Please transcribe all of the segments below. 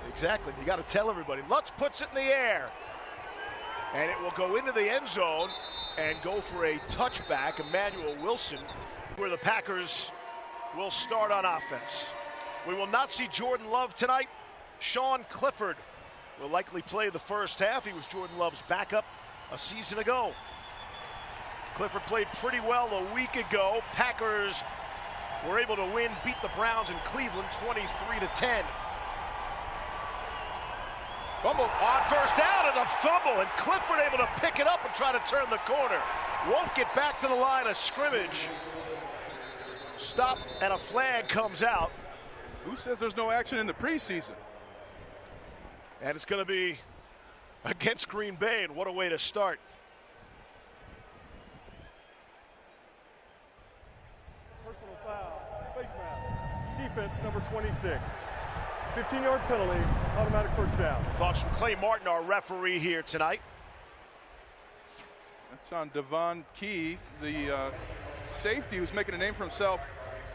Exactly. You got to tell everybody. Lutz puts it in the air. And it will go into the end zone and go for a touchback. Emmanuel Wilson, where the Packers will start on offense. We will not see Jordan Love tonight. Sean Clifford will likely play the first half. He was Jordan Love's backup a season ago. Clifford played pretty well a week ago. Packers were able to win, beat the Browns in Cleveland 23-10. Fumble on first down and a fumble, and Clifford able to pick it up and try to turn the corner. Won't get back to the line of scrimmage. Stop, and a flag comes out. Who says there's no action in the preseason? And it's going to be against Green Bay, and what a way to start. Personal foul, face mask, defense number 26. 15-yard penalty, automatic first down. Thoughts from Clay Martin, our referee here tonight. That's on Devon Key, the safety who's making a name for himself.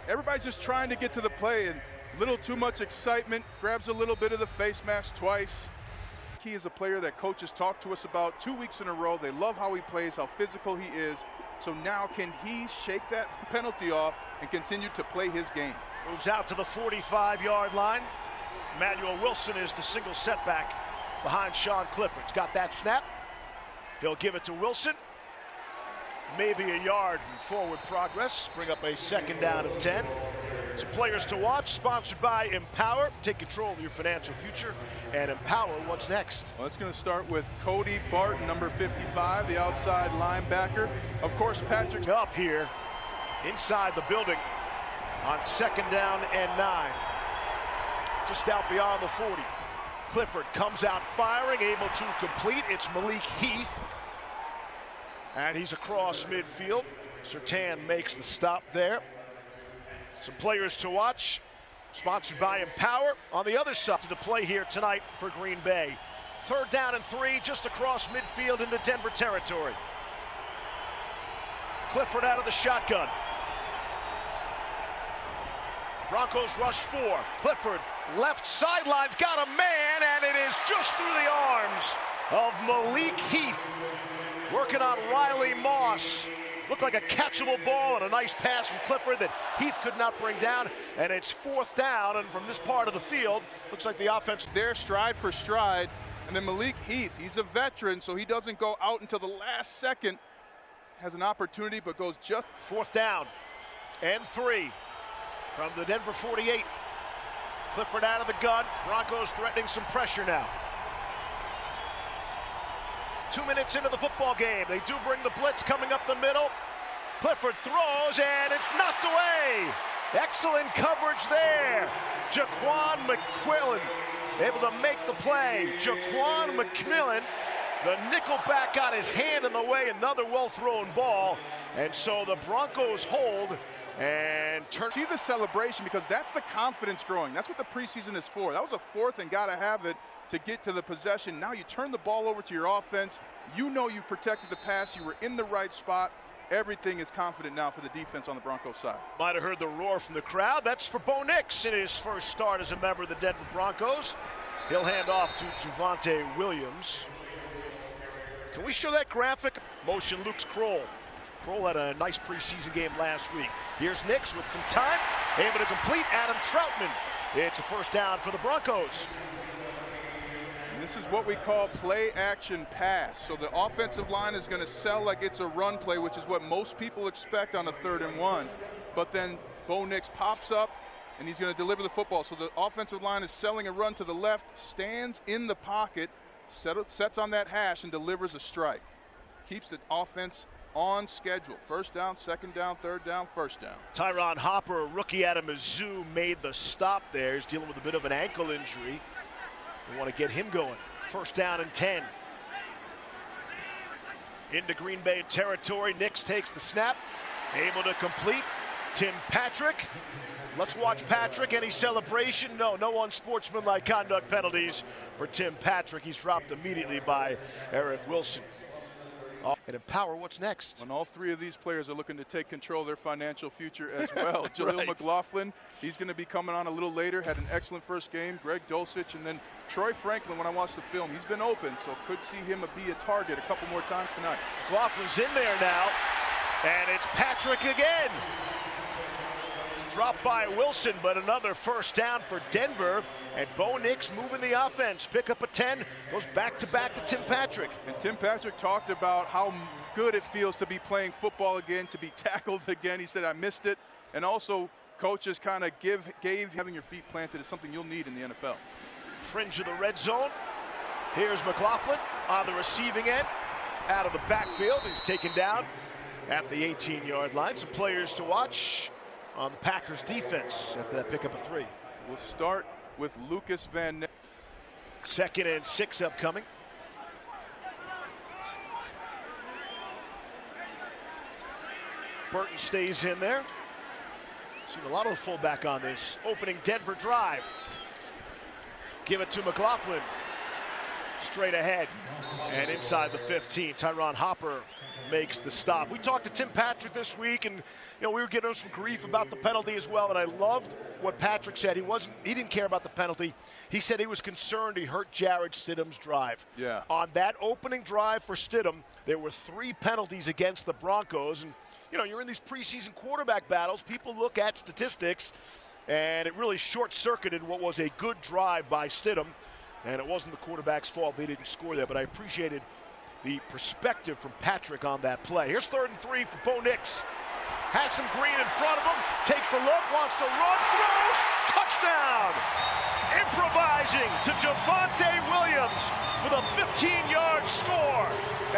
Everybody's just trying to get to the play, and a little too much excitement, grabs a little bit of the face mask twice. Key is a player that coaches talk to us about 2 weeks in a row. They love how he plays, how physical he is. So now can he shake that penalty off and continue to play his game? Moves out to the 45-yard line. Emmanuel Wilson is the single setback behind Sean Clifford. He's got that snap. He'll give it to Wilson. Maybe a yard in forward progress. Bring up a second down and 10. Some players to watch, sponsored by Empower. Take control of your financial future and empower what's next. Well, it's going to start with Cody Barton, number 55, the outside linebacker. Of course, Patrick up here inside the building on second down and 9. Just out beyond the 40. Clifford comes out firing, able to complete. It's Malik Heath. And he's across midfield. Surtain makes the stop there. Some players to watch, sponsored by Empower. On the other side to play here tonight for Green Bay. Third down and 3, just across midfield into Denver territory. Clifford out of the shotgun. Broncos rush 4. Clifford left sidelines, got a man, and it is just through the arms of Malik Heath. Working on Riley Moss. Looked like a catchable ball and a nice pass from Clifford that Heath could not bring down, and it's fourth down, and from this part of the field, looks like the offense there stride for stride. And then Malik Heath, he's a veteran, so he doesn't go out until the last second. Has an opportunity, but goes just. Fourth down and 3 from the Denver 48. Clifford out of the gun. Broncos threatening some pressure now. 2 minutes into the football game. They do bring the blitz coming up the middle. Clifford throws, and it's knocked away. Excellent coverage there. Jaquan McMillan able to make the play. Jaquan McMillan, the nickelback, got his hand in the way. Another well-thrown ball. And so the Broncos hold and turn. See the celebration, because that's the confidence growing. That's what the preseason is for. That was a fourth and got to have it to get to the possession. Now you turn the ball over to your offense. You know you've protected the pass. You were in the right spot. Everything is confident now for the defense on the Broncos side. Might have heard the roar from the crowd. That's for Bo Nix in his first start as a member of the Denver Broncos. He'll hand off to Javonte Williams. Can we show that graphic? Motion Luke Kroll. Kroll had a nice preseason game last week. Here's Nix with some time. Able to complete. Adam Troutman. It's a first down for the Broncos. And this is what we call play action pass. So the offensive line is going to sell like it's a run play, which is what most people expect on a 3rd and 1. But then Bo Nix pops up and he's going to deliver the football. So the offensive line is selling a run to the left, stands in the pocket, sets on that hash and delivers a strike. Keeps the offense on schedule. First down, second down, third down, first down. Tyron Hopper, a rookie out of Mizzou, made the stop there. He's dealing with a bit of an ankle injury. We want to get him going. First down and 10. Into Green Bay territory. Nix takes the snap. Able to complete. Tim Patrick. Let's watch Patrick. Any celebration? No unsportsmanlike conduct penalties for Tim Patrick. He's dropped immediately by Eric Wilson. And Empower, what's next? And all three of these players are looking to take control of their financial future as well. Jaleel Right. McLaughlin, he's going to be coming on a little later, had an excellent first game. Greg Dulcich, and then Troy Franklin, when I watched the film, he's been open, so could see him be a target a couple more times tonight. McLaughlin's in there now, and it's Patrick again. Dropped by Wilson, but another first down for Denver. And Bo Nix moving the offense. Pick up a 10, goes back-to-back to Tim Patrick. And Tim Patrick talked about how good it feels to be playing football again, to be tackled again. He said, I missed it. And also, coaches kind of gave having your feet planted is something you'll need in the NFL. Fringe of the red zone. Here's McLaughlin on the receiving end. Out of the backfield, he's taken down at the 18-yard line. Some players to watch on the Packers defense after that pickup of 3. We'll start with Lucas Van Ness. 2nd and 6 upcoming. Burton stays in there. Seen a lot of the fullback on this opening Denver drive. Give it to McLaughlin. Straight ahead and inside the 15. Tyron Hopper makes the stop. We talked to Tim Patrick this week, and we were getting him some grief about the penalty as well. And I loved what Patrick said. He didn't care about the penalty. He said he was concerned he hurt Jarrett Stidham's drive. Yeah. On that opening drive for Stidham, there were 3 penalties against the Broncos, and you're in these preseason quarterback battles. People look at statistics, and it really short-circuited what was a good drive by Stidham. And it wasn't the quarterback's fault they didn't score there, but I appreciated the perspective from Patrick on that play. Here's 3rd and 3 for Bo Nix. Has some green in front of him, takes a look, wants to run, throws, touchdown! Improvising to Javonte Williams for the 15-yard score.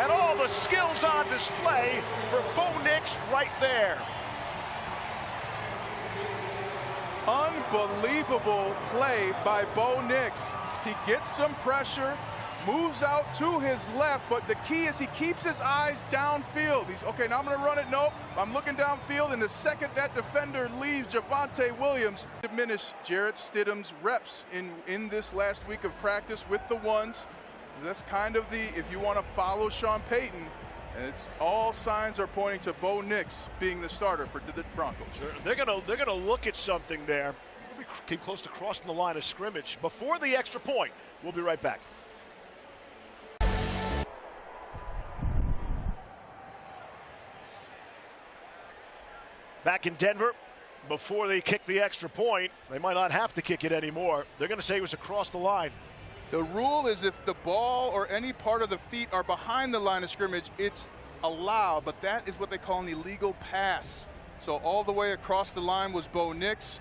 And all the skills on display for Bo Nix right there. Unbelievable play by Bo Nix. He gets some pressure, moves out to his left, but the key is he keeps his eyes downfield. He's, okay, now I'm going to run it. Nope, I'm looking downfield, and the second that defender leaves, Javonte Williams diminished Jarrett Stidham's reps in this last week of practice with the ones. That's kind of if you want to follow Sean Payton, and it's all signs are pointing to Bo Nix being the starter for the Broncos. Sure. They're gonna look at something there. We came close to crossing the line of scrimmage before the extra point. We'll be right back. Back in Denver, before they kick the extra point, they might not have to kick it anymore. They're going to say it was across the line. The rule is if the ball or any part of the feet are behind the line of scrimmage, it's allowed, but that is what they call an illegal pass. So all the way across the line was Bo Nix.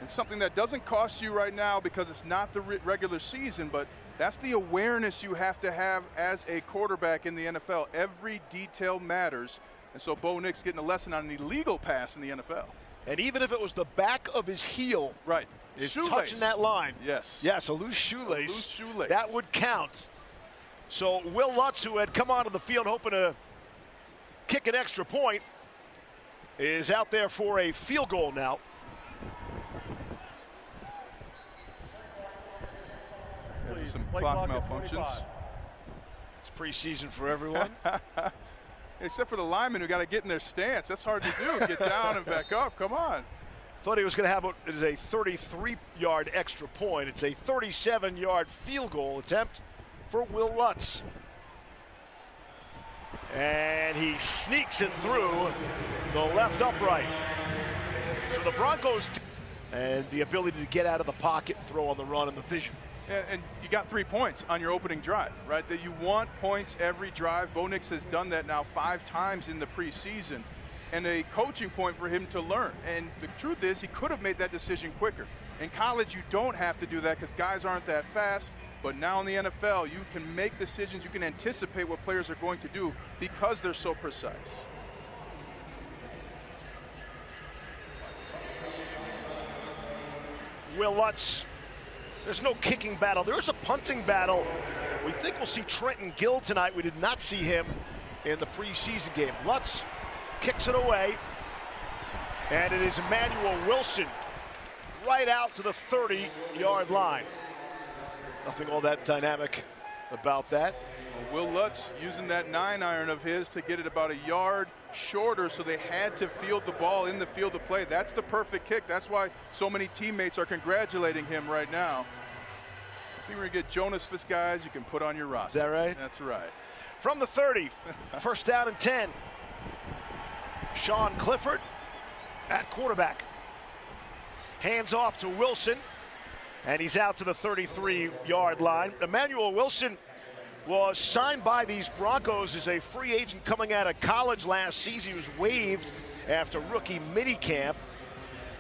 And something that doesn't cost you right now because it's not the regular season, but that's the awareness you have to have as a quarterback in the NFL. Every detail matters. And so Bo Nix getting a lesson on an illegal pass in the NFL. And even if it was the back of his heel, right, is touching that line. Yes. Yes, a loose shoelace. A loose shoelace. That would count. So Will Lutz, who had come onto the field hoping to kick an extra point, is out there for a field goal now. There's some clock malfunctions. It's preseason for everyone. Except for the linemen who got to get in their stance. That's hard to do. Get down and back up. Come on. Thought he was going to have it as a 33-yard extra point. It's a 37-yard field goal attempt for Will Lutz. And he sneaks it through the left upright. So the Broncos and the ability to get out of the pocket and throw on the run and the vision. And you got 3 points on your opening drive, right? That you want points every drive. Bo Nix has done that now 5 times in the preseason, and a coaching point for him to learn. And the truth is, he could have made that decision quicker. In college, you don't have to do that because guys aren't that fast. But now in the NFL, you can make decisions. You can anticipate what players are going to do because they're so precise. Will Lutz. There's no kicking battle. There's a punting battle. We think we'll see Trenton Gill tonight. We did not see him in the preseason game. Lutz kicks it away, and it is Emmanuel Wilson right out to the 30-yard line. Nothing all that dynamic about that. Will Lutz using that 9-iron of his to get it about a yard shorter, so they had to field the ball in the field of play. That's the perfect kick. That's why so many teammates are congratulating him right now. I think we're going to get Jonas Fitz guys you can put on your roster. Is that right? That's right. From the 30, first down and 10. Sean Clifford at quarterback. Hands off to Wilson, and he's out to the 33-yard line. Emmanuel Wilson was signed by these Broncos as a free agent coming out of college last season. He was waived after rookie minicamp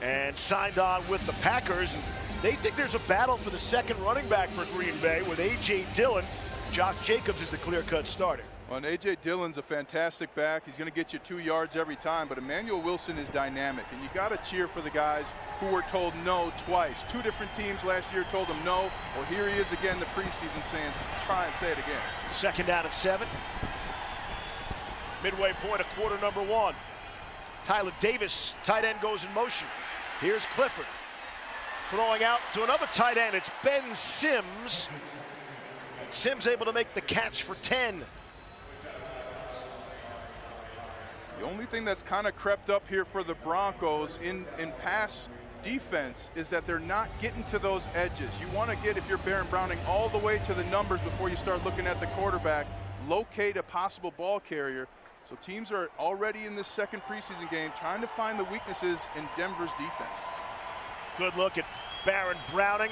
and signed on with the Packers. And they think there's a battle for the second running back for Green Bay with A.J. Dillon. Josh Jacobs is the clear-cut starter. Well, and A.J. Dillon's a fantastic back. He's going to get you 2 yards every time, but Emmanuel Wilson is dynamic, and you got to cheer for the guys who were told no twice. 2 different teams last year told him no. Well, here he is again the preseason saying, try and say it again. Second down and 7. Midway point of quarter number 1. Tyler Davis, tight end, goes in motion. Here's Clifford. Throwing out to another tight end. It's Ben Sims. And Sims able to make the catch for 10. The only thing that's kind of crept up here for the Broncos in pass defense is that they're not getting to those edges. You want to get, if you're Baron Browning, all the way to the numbers before you start looking at the quarterback, locate a possible ball carrier. So teams are already in this second preseason game trying to find the weaknesses in Denver's defense. Good look at Baron Browning,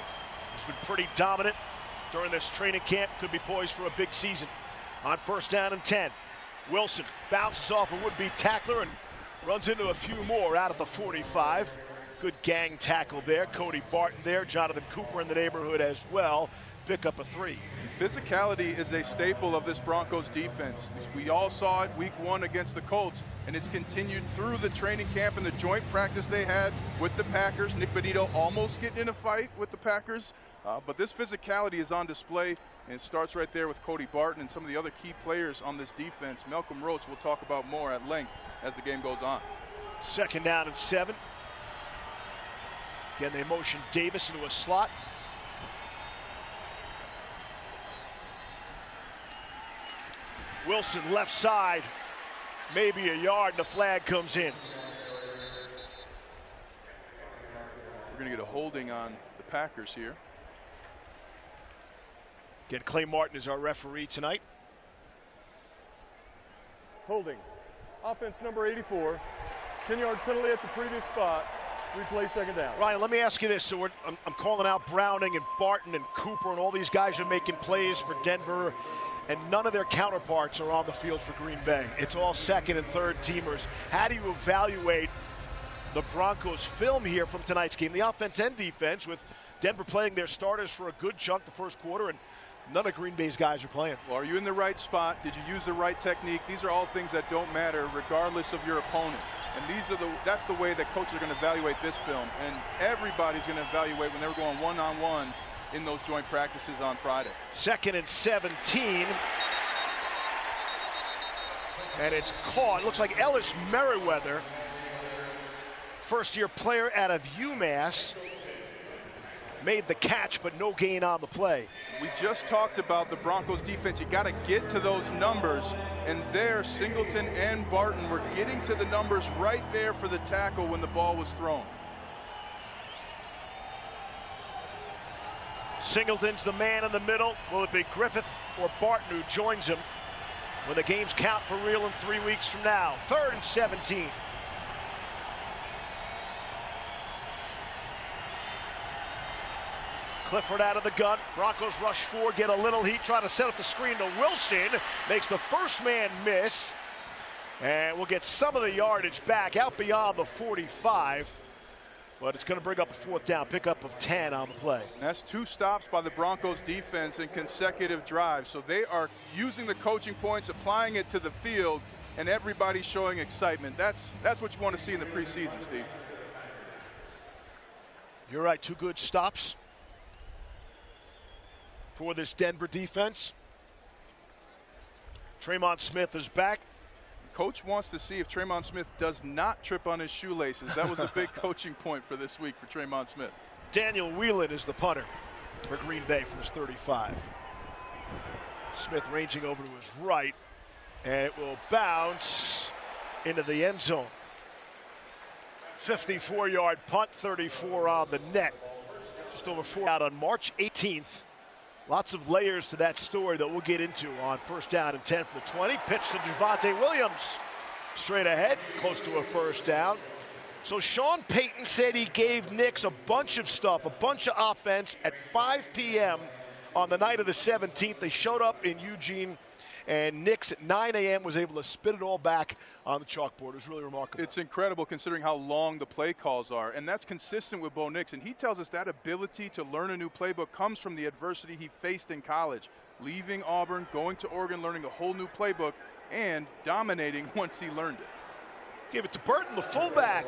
who's been pretty dominant during this training camp. Could be poised for a big season. On first down and 10. Wilson bounces off a would-be tackler and runs into a few more out of the 45. Good gang tackle there. Cody Barton there. Jonathan Cooper in the neighborhood as well. Pick up a 3. Physicality is a staple of this Broncos defense. We all saw it week 1 against the Colts, and it's continued through the training camp and the joint practice they had with the Packers. Nick Benito almost getting in a fight with the Packers. But this physicality is on display, and it starts right there with Cody Barton and some of the other key players on this defense. Malcolm Roach we'll talk about more at length as the game goes on. Second down and 7. Again, they motion Davis into a slot. Wilson left side, maybe a yard, and the flag comes in. We're going to get a holding on the Packers here. Again, Clay Martin is our referee tonight. Holding. Offense number 84. 10-yard penalty at the previous spot. Replay second down. Ryan, let me ask you this. So I'm calling out Browning and Barton and Cooper, and all these guys are making plays for Denver, and none of their counterparts are on the field for Green Bay. It's all second and third teamers. How do you evaluate the Broncos' film here from tonight's game, the offense and defense, with Denver playing their starters for a good chunk the first quarter, and none of Green Bay's guys are playing? Well, are you in the right spot? Did you use the right technique? These are all things that don't matter regardless of your opponent. And that's the way that coaches are going to evaluate this film. And everybody's going to evaluate when they're going one-on-one in those joint practices on Friday. Second and 17. And it's caught. Looks like Ellis Merriweather, first-year player out of UMass, made the catch, but no gain on the play. We just talked about the Broncos defense. You got to get to those numbers, and there Singleton and Barton were getting to the numbers right there for the tackle when the ball was thrown. Singleton's the man in the middle. Will it be Griffith or Barton who joins him when the games count for real in 3 weeks from now? Third and 17. Clifford out of the gun. Broncos rush 4, get a little heat, try to set up the screen to Wilson. Makes the first man miss. And we'll get some of the yardage back out beyond the 45. But it's going to bring up a fourth down, pickup of 10 on the play. And that's 2 stops by the Broncos defense in consecutive drives. So they are using the coaching points, applying it to the field, and everybody's showing excitement. That's what you want to see in the preseason, Steve. You're right, 2 good stops for this Denver defense. Tremont Smith is back. Coach wants to see if Tremont Smith does not trip on his shoelaces. That was the big coaching point for this week for Tremont Smith. Daniel Whelan is the punter for Green Bay from his 35. Smith ranging over to his right, and it will bounce into the end zone. 54-yard punt, 34 on the net. Just over 4 out on March 18th. Lots of layers to that story that we'll get into on first down and 10 from the 20. Pitch to Javonte Williams. Straight ahead, close to a first down. So Sean Payton said he gave Nix a bunch of stuff, a bunch of offense at 5 p.m. on the night of the 17th. They showed up in Eugene, and Nix at 9 a.m. was able to spit it all back on the chalkboard. It was really remarkable. It's incredible considering how long the play calls are, and that's consistent with Bo Nix. And he tells us that ability to learn a new playbook comes from the adversity he faced in college, leaving Auburn, going to Oregon, learning a whole new playbook, and dominating once he learned it. Give it to Burton, the fullback,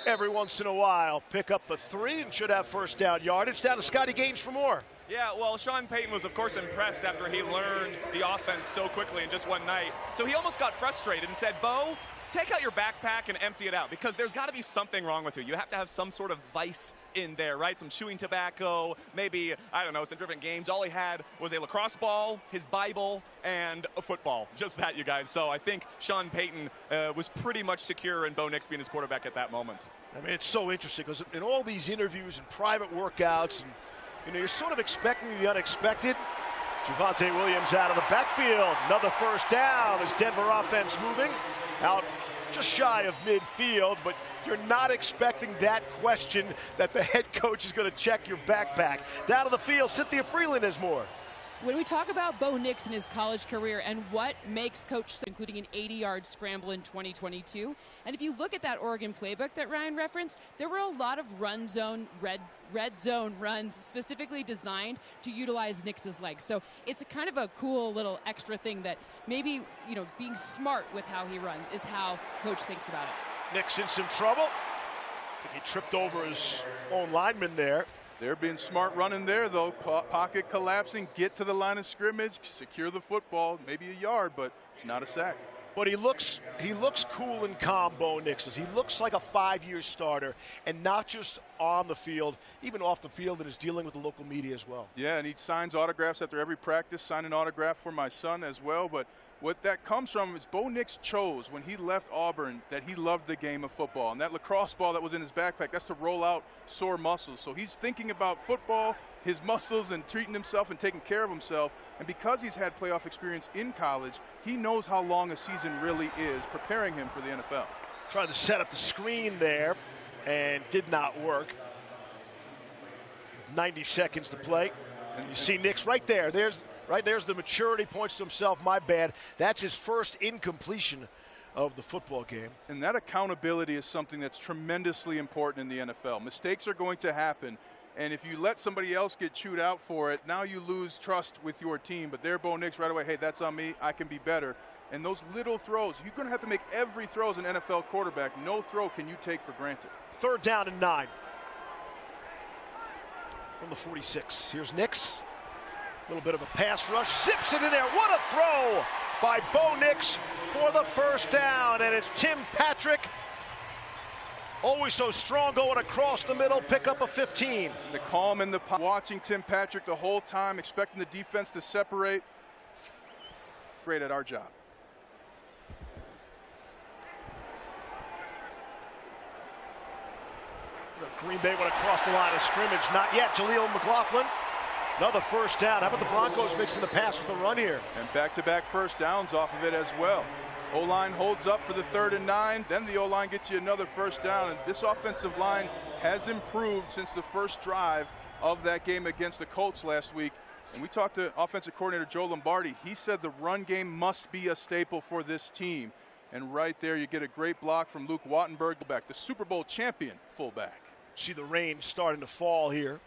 every once in a while. Pick up a 3 and should have first down yardage. Down to Scotty Gaines for more. Yeah, well, Sean Payton was, of course, impressed after he learned the offense so quickly in just one night. So he almost got frustrated and said, Bo, take out your backpack and empty it out, because there's got to be something wrong with you. You have to have some sort of vice in there, right? Some chewing tobacco, maybe, I don't know, some different games. All he had was a lacrosse ball, his Bible, and a football. Just that, you guys. So I think Sean Payton was pretty much secure in Bo Nix being his quarterback at that moment. I mean, it's so interesting because in all these interviews and private workouts, and you're sort of expecting the unexpected. Javonte Williams out of the backfield. Another first down. This Denver offense moving out just shy of midfield, but you're not expecting that question that the head coach is going to check your backpack. Down to the field, Cynthia Freeland has more. When we talk about Bo Nix and his college career and what makes Coach, including an 80-yard scramble in 2022, and if you look at that Oregon playbook that Ryan referenced, there were a lot of run zone, red zone runs specifically designed to utilize Nix's legs. So it's a kind of a cool little extra thing that maybe, being smart with how he runs is how Coach thinks about it. Nix in some trouble. I think he tripped over his own lineman there. They're being smart running there, though. Pocket collapsing, get to the line of scrimmage, secure the football, maybe a yard, but it's not a sack. But he looks cool and calm, Bo Nix. He looks like a 5-year starter, and not just on the field, even off the field, and is dealing with the local media as well. Yeah, and he signs autographs after every practice, sign an autograph for my son as well. But what that comes from is Bo Nix chose when he left Auburn that he loved the game of football. And that lacrosse ball that was in his backpack, that's to roll out sore muscles. So he's thinking about football, his muscles, and treating himself and taking care of himself. And because he's had playoff experience in college, he knows how long a season really is, preparing him for the NFL. Tried to set up the screen there and did not work. 90 seconds to play. And you see Nix right there. There's the maturity, points to himself, my bad. That's his first incompletion of the football game. And that accountability is something that's tremendously important in the NFL. Mistakes are going to happen. And if you let somebody else get chewed out for it, now you lose trust with your team. But there, Bo Nix right away, hey, that's on me. I can be better. And those little throws, you're going to have to make every throw as an NFL quarterback. No throw can you take for granted. 3rd down and 9. From the 46. Here's Nix. A little bit of a pass rush. Zips it in there. What a throw by Bo Nix for the first down. And it's Tim Patrick. Always so strong going across the middle, pick up a 15. The calm in the pocket, watching Tim Patrick the whole time, expecting the defense to separate. Great at our job. Green Bay went across the line of scrimmage. Not yet. Jaleel McLaughlin. Another first down. How about the Broncos mixing the pass with the run here? And back-to-back first downs off of it as well. O-line holds up for the 3rd and 9. Then the O-line gets you another first down. And this offensive line has improved since the first drive of that game against the Colts last week. And we talked to offensive coordinator Joe Lombardi. He said the run game must be a staple for this team. And right there you get a great block from Luke Wattenberg, the Super Bowl champion fullback. See the rain starting to fall here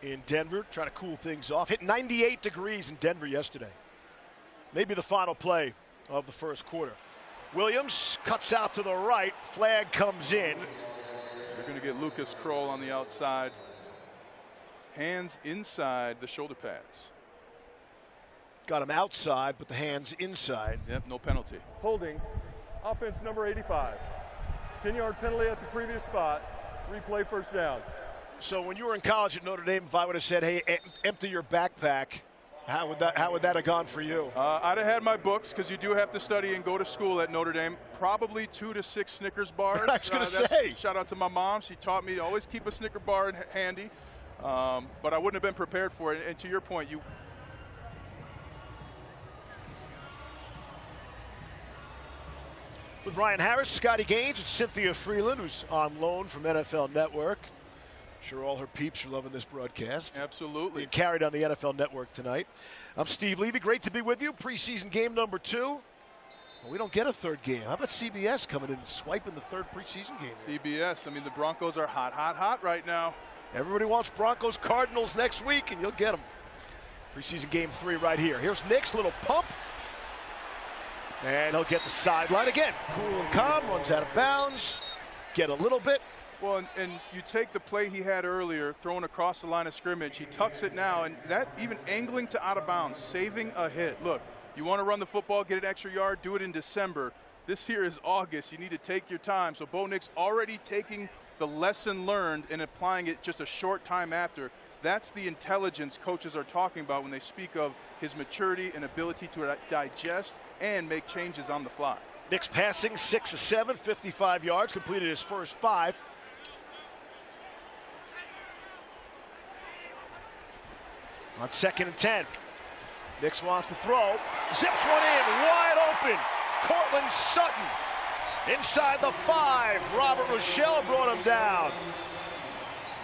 in Denver, trying to cool things off. Hit 98 degrees in Denver yesterday. Maybe the final play of the first quarter. Williams cuts out to the right. Flag comes in. You're going to get Lucas Kroll on the outside. Hands inside the shoulder pads. Got him outside, but the hands inside. Yep, no penalty. Holding, offense number 85. 10-yard penalty at the previous spot. Replay first down. So when you were in college at Notre Dame, if I would have said, hey, empty your backpack, How would that have gone for you? I'd have had my books, because you do have to study and go to school at Notre Dame. Probably 2 to 6 Snickers bars. I was going to say. Shout out to my mom. She taught me to always keep a Snicker bar handy. But I wouldn't have been prepared for it. And to your point, With Ryan Harris, Scotty Gaines, and Cynthia Freeland, who's on loan from NFL Network. Sure all her peeps are loving this broadcast. Absolutely. Being carried on the NFL Network tonight. I'm Steve Levy. Great to be with you. Preseason game number 2. Well, we don't get a third game. How about CBS coming in and swiping the third preseason game? CBS. I mean, the Broncos are hot right now. Everybody wants Broncos Cardinals next week, and you'll get them. Preseason game 3 right here. Here's Nix, little pump. And he'll get the sideline again. Cool and calm, runs out of bounds. Get a little bit. Well, and you take the play he had earlier, thrown across the line of scrimmage. He tucks it now, and that even angling to out of bounds, saving a hit. Look, you want to run the football, get an extra yard, do it in December. This here is August. You need to take your time. So Bo Nix already taking the lesson learned and applying it just a short time after. That's the intelligence coaches are talking about when they speak of his maturity and ability to digest and make changes on the fly. Nix passing 6 of 7, 55 yards, completed his first 5. On 2nd and 10. Nix wants to throw. Zips one in, wide open. Cortland Sutton inside the 5. Robert Rochelle brought him down.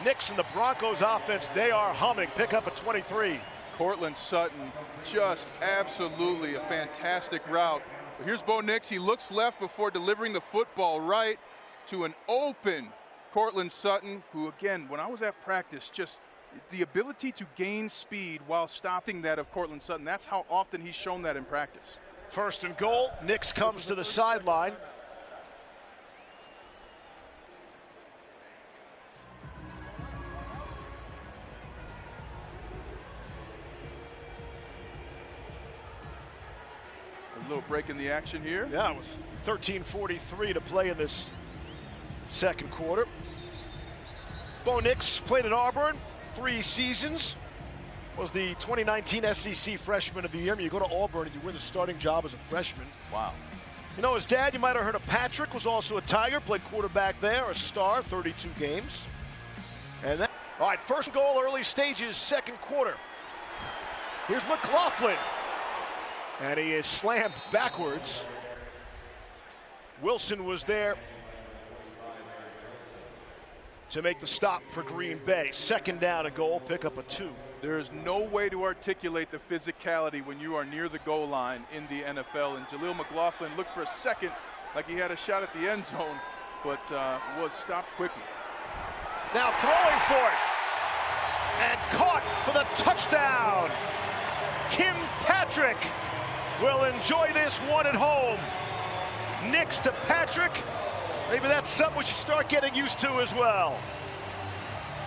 Nix and the Broncos offense, they are humming. Pick up a 23. Cortland Sutton, just absolutely a fantastic route. But here's Bo Nix. He looks left before delivering the football right to an open Cortland Sutton, who, again, when I was at practice, just the ability to gain speed while stopping that of Cortland Sutton. That's how often he's shown that in practice. 1st and goal. Nix comes to the sideline. A little break in the action here. Yeah, with 13:43 to play in this second quarter. Bo Nix played at Auburn 3 seasons. Was the 2019 SEC Freshman of the Year. I mean, you go to Auburn and you win the starting job as a freshman. Wow. You know, his dad, you might have heard of Patrick, was also a Tiger, played quarterback there, a star, 32 games. And then, all right, 1st goal, early stages, 2nd quarter. Here's McLaughlin. And he is slammed backwards. Wilson was there to make the stop for Green Bay. 2nd down and goal, pick up a 2. There is no way to articulate the physicality when you are near the goal line in the NFL. And Jaleel McLaughlin looked for a second like he had a shot at the end zone, but was stopped quickly. Now throwing for it. And caught for the touchdown. Tim Patrick will enjoy this one at home. Nix to Patrick. Maybe that's something we should start getting used to as well.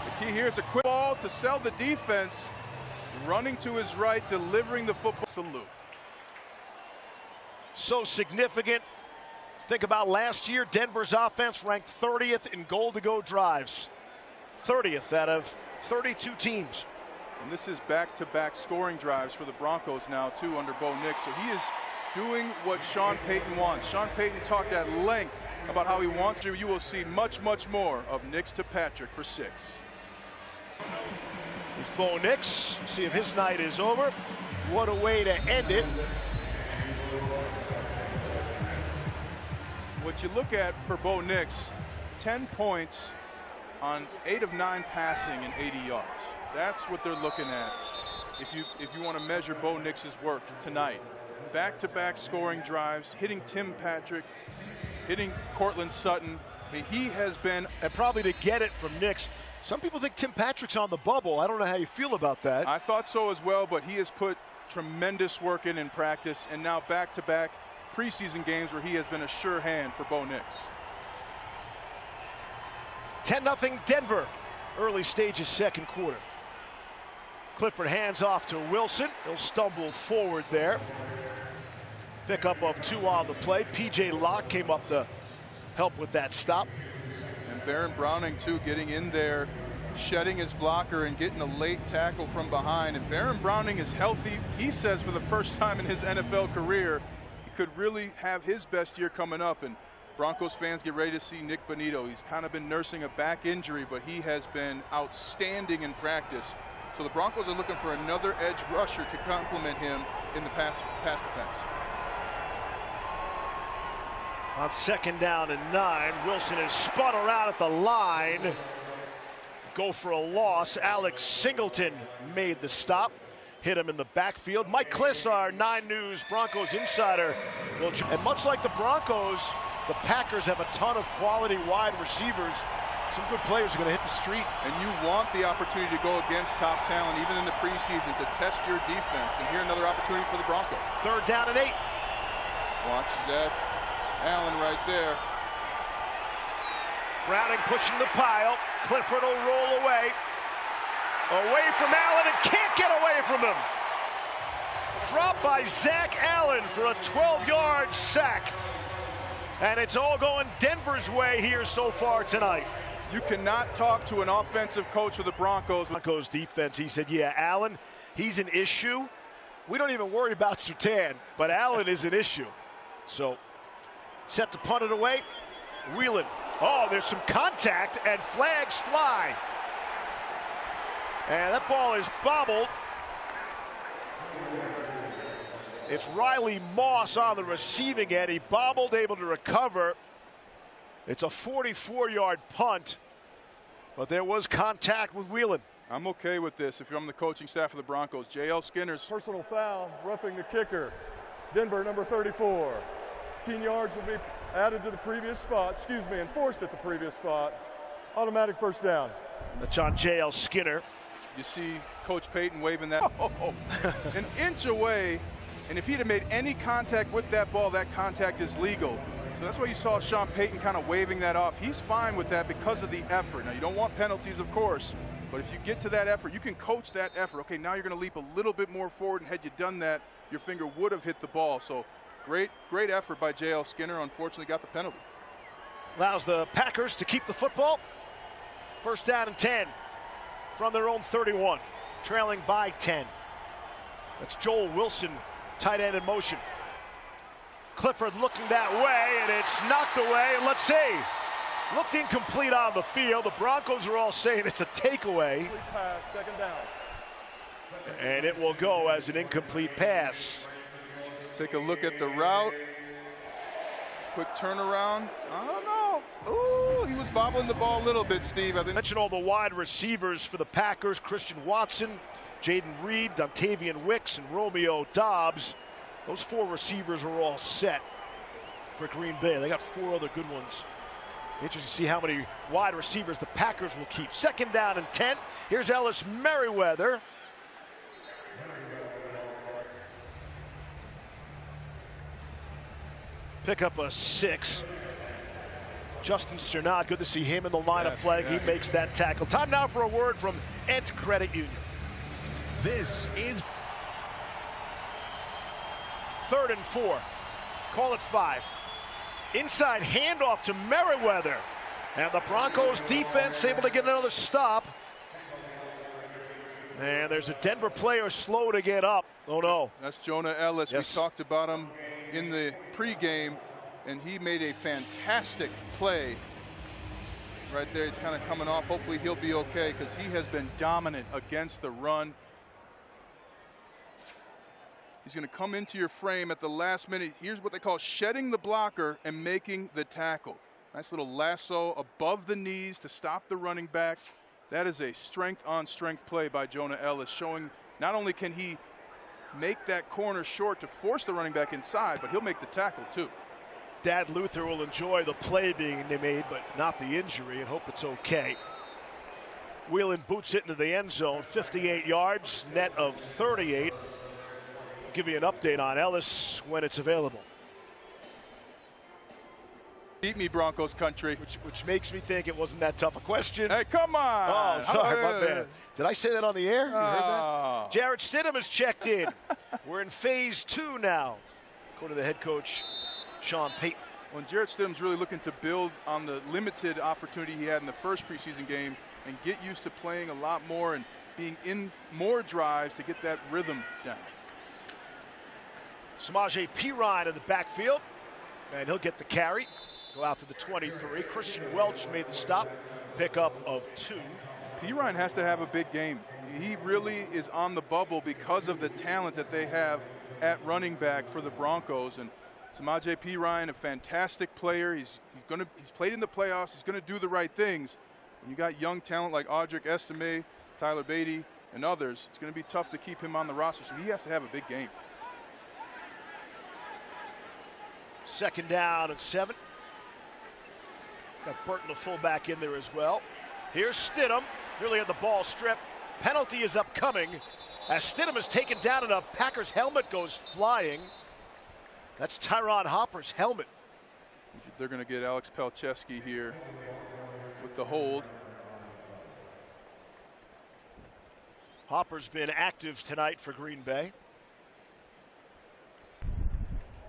The key here is a quick ball to sell the defense. Running to his right, delivering the football. Salute. So significant. Think about last year, Denver's offense ranked 30th in goal-to-go drives. 30th out of 32 teams. And this is back-to-back scoring drives for the Broncos now, too, under Bo Nix. So he is doing what Sean Payton wants. Sean Payton talked at length about how he wants to. You will see much, much more of Nix to Patrick for 6. Here's Bo Nix. See if his night is over. What a way to end it. What you look at for Bo Nix, 10 points on 8 of 9 passing and 80 yards. That's what they're looking at if you want to measure Bo Nix's work tonight. Back-to-back scoring drives, hitting Tim Patrick, hitting Cortland Sutton. He has been... And probably to get it from Nix. Some people think Tim Patrick's on the bubble. I don't know how you feel about that. I thought so as well, but he has put tremendous work in practice, and now back-to-back preseason games where he has been a sure hand for Bo Nix. 10-0 Denver. Early stages, 2nd quarter. Clifford hands off to Wilson. He'll stumble forward there. Pickup of 2 on the play. P.J. Locke came up to help with that stop. And Baron Browning, too, getting in there shedding his blocker and getting a late tackle from behind. If Baron Browning is healthy, he says for the first time in his NFL career, he could really have his best year coming up. And Broncos fans get ready to see Nick Bonitto. He's kind of been nursing a back injury, but he has been outstanding in practice. So the Broncos are looking for another edge rusher to complement him in the pass defense. On 2nd down and 9, Wilson is spun around at the line. Go for a loss. Alex Singleton made the stop. Hit him in the backfield. Mike Kliss, our 9 News Broncos insider. And much like the Broncos, the Packers have a ton of quality wide receivers. Some good players are going to hit the street. And you want the opportunity to go against top talent, even in the preseason, to test your defense. And here another opportunity for the Broncos. 3rd down and 8. Watch that. Allen right there. Browning pushing the pile. Clifford will roll away. Away from Allen and can't get away from him. Dropped by Zach Allen for a 12-yard sack. And it's all going Denver's way here so far tonight. You cannot talk to an offensive coach of the Broncos. Broncos defense, he said, yeah, Allen, he's an issue. We don't even worry about Surtain, but Allen is an issue. So, set to punt it away. Whelan. Oh, there's some contact, and flags fly. And that ball is bobbled. It's Riley Moss on the receiving end. He bobbled, able to recover. It's a 44-yard punt, but there was contact with Whelan. I'm okay with this if I'm the coaching staff of the Broncos. J.L. Skinner's. Personal foul, roughing the kicker. Denver, number 34. 15 yards will be added to the previous spot, enforced at the previous spot. Automatic 1st down. That's on J.L. Skinner. You see Coach Payton waving that an inch away, and if he'd have made any contact with that ball, that contact is legal. So that's why you saw Sean Payton kind of waving that off. He's fine with that because of the effort. Now, you don't want penalties, of course, but if you get to that effort, you can coach that effort. Okay, now you're going to leap a little bit more forward, and had you done that, your finger would have hit the ball. So great effort by J.L. Skinner. Unfortunately, got the penalty. Allows the Packers to keep the football. 1st down and 10 from their own 31, trailing by 10. That's Joel Wilson, tight end in motion. Clifford looking that way, and it's knocked away. And let's see, looked incomplete on the field. The Broncos are all saying it's a takeaway. Pass, 2nd down. And it will go as an incomplete pass. Take a look at the route. Quick turnaround. I don't know. Ooh, he was bobbling the ball a little bit, Steve. I think. Mention all the wide receivers for the Packers: Christian Watson, Jaden Reed, Dontavian Wicks, and Romeo Doubs. Those 4 receivers are all set for Green Bay. They got 4 other good ones. Interesting to see how many wide receivers the Packers will keep. 2nd down and 10. Here's Ellis Merriweather. Pick up a 6. Justin Sternad, good to see him in the line of play. He makes that tackle. Time now for a word from Ent Credit Union. This is 3rd and 4. Call it 5. Inside handoff to Merriweather. And the Broncos defense able to get another stop. And there's a Denver player slow to get up. Oh no. That's Jonah Ellis. Yes. We talked about him in the pregame, and he made a fantastic play right there. He's kind of coming off. Hopefully he'll be okay because he has been dominant against the run. He's going to come into your frame at the last minute. Here's what they call shedding the blocker and making the tackle. Nice little lasso above the knees to stop the running back. That is a strength-on-strength play by Jonah Ellis, showing not only can he make that corner short to force the running back inside, but he'll make the tackle too. Dad Luther will enjoy the play being made, but not the injury, and hope it's okay. Whelan boots it into the end zone, 58 yards, net of 38. I'll give you an update on Ellis when it's available. Beat me, Broncos country. Which makes me think it wasn't that tough a question. Hey, come on. Oh, sorry, my bad. Did I say that on the air? You heard that? Jarrett Stidham has checked in. We're in phase 2 now, according to the head coach, Sean Payton. When Jarrett Stidham's really looking to build on the limited opportunity he had in the first preseason game, and get used to playing a lot more and being in more drives to get that rhythm down. Samaje Perine in the backfield, and he'll get the carry. Go out to the 23. Christian Welch made the stop. Pickup of 2. Perine has to have a big game. He really is on the bubble because of the talent that they have at running back for the Broncos. And Samaje Perine, a fantastic player. He's played in the playoffs. He's going to do the right things. When you got young talent like Audric Estime, Tyler Beatty, and others, it's going to be tough to keep him on the roster. So he has to have a big game. 2nd down and 7. Got Burton, the fullback, in there as well. Here's Stidham. Really had the ball stripped. Penalty is upcoming as Stidham is taken down and a Packers helmet goes flying. That's Tyron Hopper's helmet. They're going to get Alex Palczewski here with the hold. Hopper's been active tonight for Green Bay.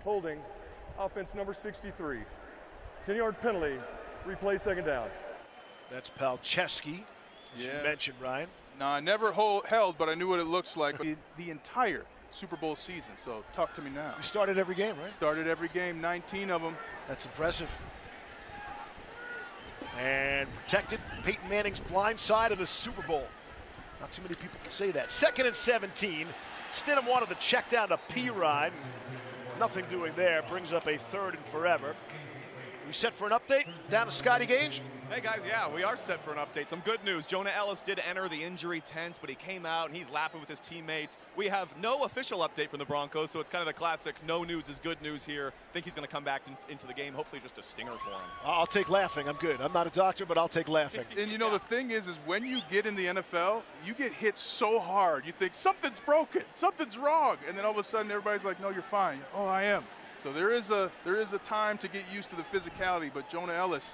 Holding, offense number 63. 10-yard penalty, replay 2nd down. That's Palczewski, as you mentioned, Ryan. No, I never held, but I knew what it looks like the entire Super Bowl season. So talk to me now. You started every game, right? Started every game, 19 of them. That's impressive. And protected Peyton Manning's blind side of the Super Bowl. Not too many people can say that. 2nd and 17. Stidham wanted to check down to Perine. Nothing doing there. Brings up a 3rd and forever. We set for an update down to Scotty Gage? Hey guys, yeah, we are set for an update. Some good news. Jonah Ellis did enter the injury tent, but he came out and he's laughing with his teammates. We have no official update from the Broncos, so it's kind of the classic no news is good news here. I think he's going to come back into the game, hopefully just a stinger for him. I'll take laughing. I'm good. I'm not a doctor, but I'll take laughing. And you know, the thing is when you get in the NFL, you get hit so hard, you think something's broken, something's wrong, and then all of a sudden everybody's like, no, you're fine. Oh, I am. So there is a time to get used to the physicality, but Jonah Ellis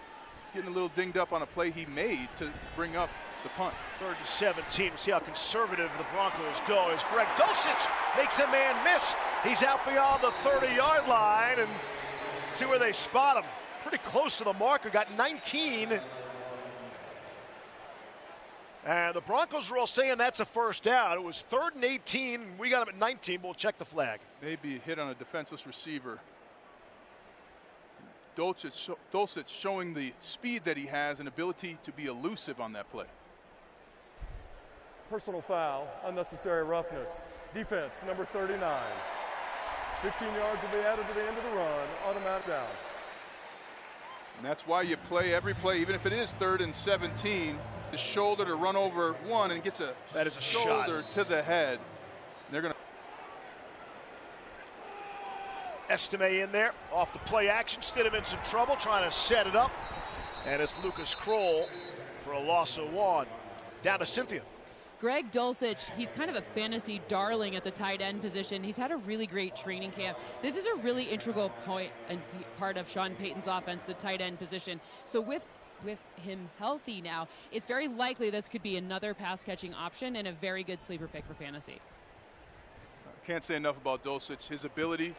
getting a little dinged up on a play he made to bring up the punt. 3rd and 17. See how conservative the Broncos go as Greg Dulcich makes a man miss. He's out beyond the 30-yard line, and see where they spot him. Pretty close to the marker, got 19. And the Broncos were all saying that's a 1st down. It was 3rd and 18. We got him at 19. We'll check the flag. Maybe a hit on a defenseless receiver. Dulcich showing the speed that he has and ability to be elusive on that play. Personal foul, unnecessary roughness. Defense, number 39. 15 yards will be added to the end of the run, automatic down. And that's why you play every play, even if it is 3rd and 17, the shoulder to run over one and gets a shoulder to the head. They're going to. Estime in there, off the play action. Stidham in some trouble, trying to set it up. And it's Lucas Kroll for a loss of 1. Down to Cynthia. Greg Dulcich, he's kind of a fantasy darling at the tight end position. He's had a really great training camp. This is a really integral point and part of Sean Payton's offense, the tight end position. So with him healthy now, it's very likely this could be another pass-catching option and a very good sleeper pick for fantasy. I can't say enough about Dulcich, his ability,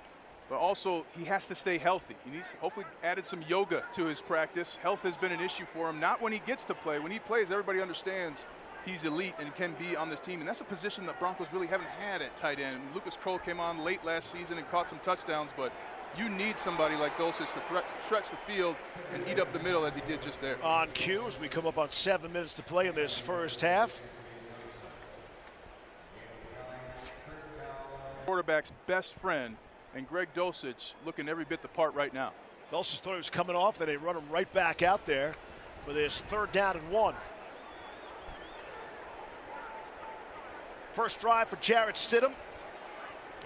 but also he has to stay healthy. He needs hopefully added some yoga to his practice. Health has been an issue for him, not when he gets to play. When he plays, everybody understands he's elite and can be on this team, and that's a position that Broncos really haven't had at tight end. Lucas Kroll came on late last season and caught some touchdowns, but you need somebody like Dulcich to stretch the field and eat up the middle as he did just there. On cue as we come up on 7 minutes to play in this 1st half. Quarterback's best friend, and Greg Dulcich looking every bit the part right now. Dulcich thought he was coming off, then they run him right back out there for this 3rd down and 1. First drive for Jarrett Stidham.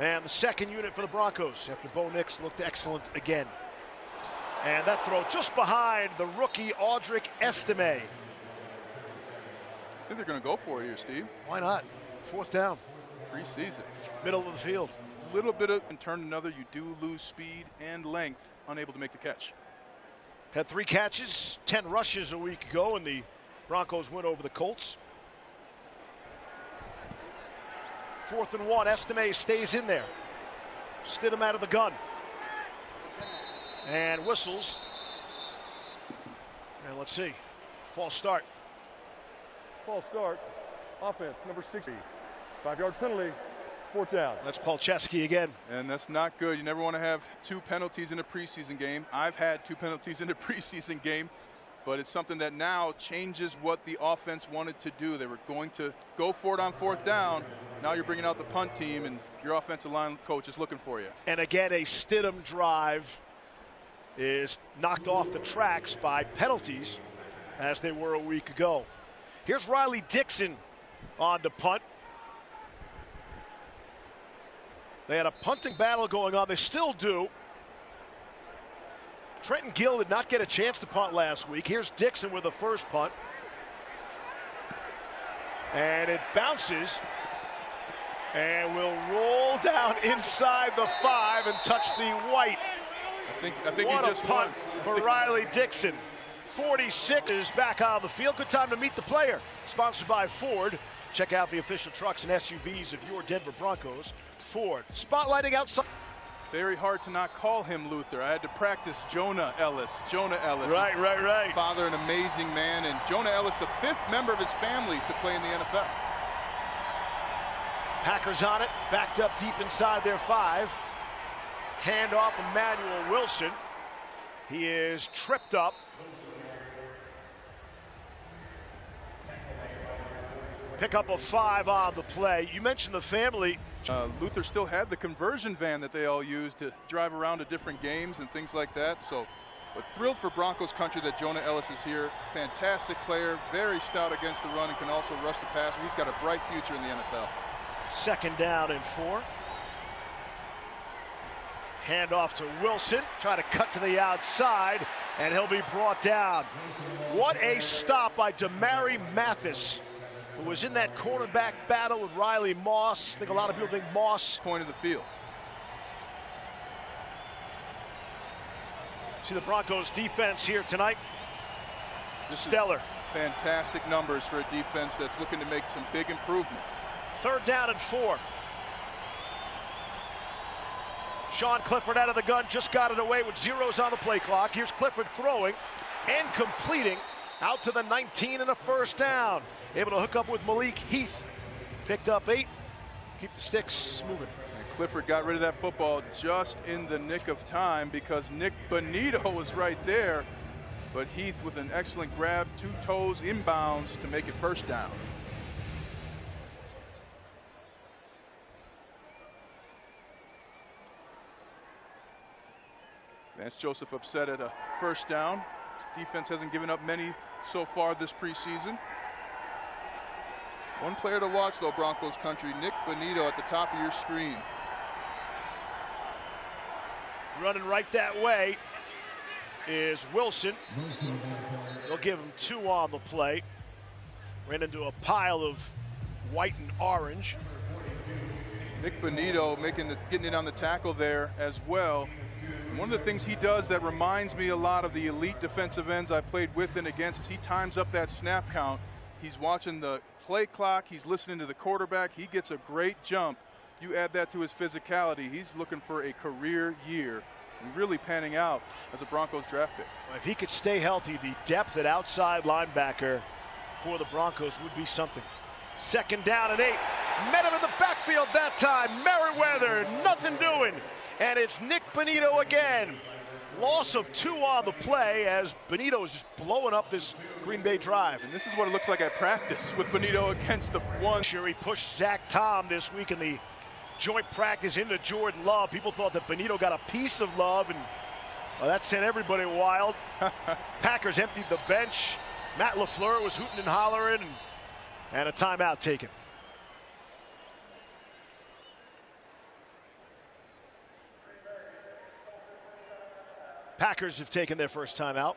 And the 2nd unit for the Broncos after Bo Nix looked excellent again. And that throw just behind the rookie Audric Estime. I think they're going to go for it here, Steve. Why not? 4th down. Preseason. Middle of the field. A little bit of and turn another, you do lose speed and length, unable to make the catch. Had 3 catches, 10 rushes a week ago, and the Broncos win over the Colts. 4th and 1, Estime stays in there. Stidham out of the gun. And whistles. And let's see. False start. False start. Offense, number 60. 5-yard penalty. 4th down. That's Palczewski again. And that's not good. You never want to have 2 penalties in a preseason game. I've had 2 penalties in a preseason game, but it's something that now changes what the offense wanted to do. They were going to go for it on 4th down. Now you're bringing out the punt team, and your offensive line coach is looking for you. And again, a Stidham drive is knocked off the tracks by penalties, as they were a week ago. Here's Riley Dixon on to punt. They had a punting battle going on. They still do. Trenton Gill did not get a chance to punt last week. Here's Dixon with the first punt. And it bounces and will roll down inside the 5 and touch the white. I think what he a just punt for Riley Dixon. 46 is back on the field. Good time to meet the player. Sponsored by Ford. Check out the official trucks and SUVs of your Denver Broncos. Ford. Spotlighting outside. Very hard to not call him Luther. I had to practice Jonah Ellis. Jonah Ellis. Right. Father, an amazing man. And Jonah Ellis, the 5th member of his family to play in the NFL. Packers on it. Backed up deep inside their 5. Handoff Emmanuel Wilson. He is tripped up. Pick up a 5 on the play. You mentioned the family. Luther still had the conversion van that they all use to drive around to different games and things like that. So, but thrilled for Broncos country that Jonah Ellis is here. Fantastic player, very stout against the run, and can also rush the passer. He's got a bright future in the NFL. 2nd down and 4. Handoff to Wilson. Try to cut to the outside, and he'll be brought down. What a stop by Damari Mathis, who was in that cornerback battle with Riley Moss. I think a lot of people think Moss. Point of the field. See the Broncos defense here tonight. Stellar. Fantastic numbers for a defense that's looking to make some big improvements. 3rd down and 4. Sean Clifford out of the gun, just got it away with zeros on the play clock. Here's Clifford throwing and completing out to the 19 and a 1st down. Able to hook up with Malik Heath. Picked up 8. Keep the sticks moving. And Clifford got rid of that football just in the nick of time because Nick Bonito was right there. But Heath with an excellent grab, 2 toes inbounds to make it 1st down. Vance Joseph upset at a 1st down. Defense hasn't given up many so far this preseason. One player to watch though, Broncos country, Nick Bonito at the top of your screen. Running right that way is Wilson. They'll give him 2 on the play. Ran into a pile of white and orange. Nick Bonito getting in on the tackle there as well. One of the things he does that reminds me a lot of the elite defensive ends I played with and against is he times up that snap count. He's watching the play clock. He's listening to the quarterback. He gets a great jump. You add that to his physicality. He's looking for a career year and really panning out as a Broncos draft pick. If he could stay healthy, the depth at outside linebacker for the Broncos would be something. 2nd down and 8. Met him in the backfield that time. Merriweather, nothing doing. And it's Nick Bonito again. Loss of 2 on the play as Bonito is just blowing up this Green Bay drive. And this is what it looks like at practice with Bonito against the 1. Sure, he pushed Zach Tom this week in the joint practice into Jordan Love. People thought that Bonito got a piece of Love, and well, that sent everybody wild. Packers emptied the bench. Matt LaFleur was hooting and hollering, and a timeout taken. Packers have taken their first timeout.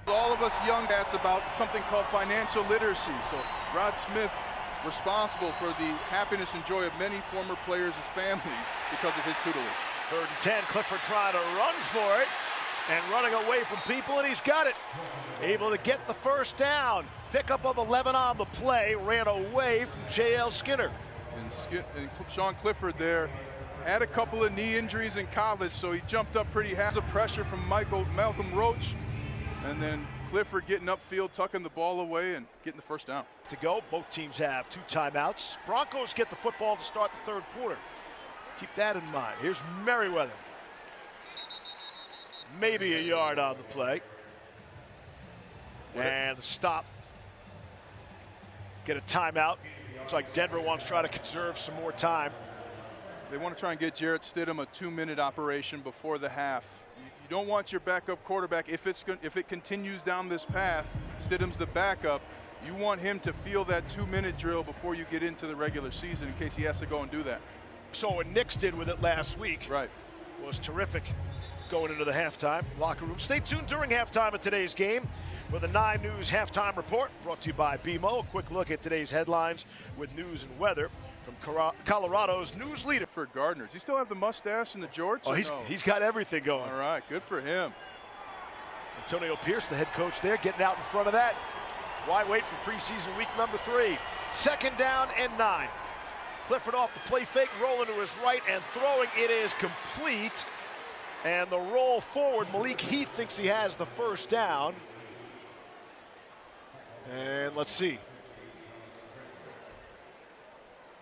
All of us young cats about something called financial literacy. So Rod Smith responsible for the happiness and joy of many former players' families because of his tutelage. 3rd and 10. Clifford trying to run for it and running away from people, and he's got it. Able to get the 1st down. Pickup of 11 on the play. Ran away from J.L. Skinner. And Sean Clifford there had a couple of knee injuries in college, so he jumped up pretty high. Pressure from Malcolm Roach, and then Clifford getting upfield, tucking the ball away, and getting the first down. To go, both teams have 2 timeouts. Broncos get the football to start the 3rd quarter. Keep that in mind. Here's Merriweather. Maybe a yard on the play. And the stop. Get a timeout. Looks like Denver wants to try to conserve some more time. They want to try and get Jarrett Stidham a 2-minute operation before the half. You don't want your backup quarterback, if it continues down this path, Stidham's the backup, you want him to feel that 2-minute drill before you get into the regular season in case he has to go and do that. So what Nix did with it last week Right. was terrific going into the halftime locker room. Stay tuned during halftime of today's game for the 9 News Halftime Report, brought to you by BMO. A quick look at today's headlines with news and weather from Colorado's news leader. For Gardner, does he still have the mustache and the jorts? Oh, he's got everything going. All right, good for him. Antonio Pierce, the head coach there, getting out in front of that. Why wait for preseason week number 3? 2nd down and 9. Clifford off the play fake, rolling to his right and throwing. It is complete. And the roll forward, Malik Heath thinks he has the first down. And let's see.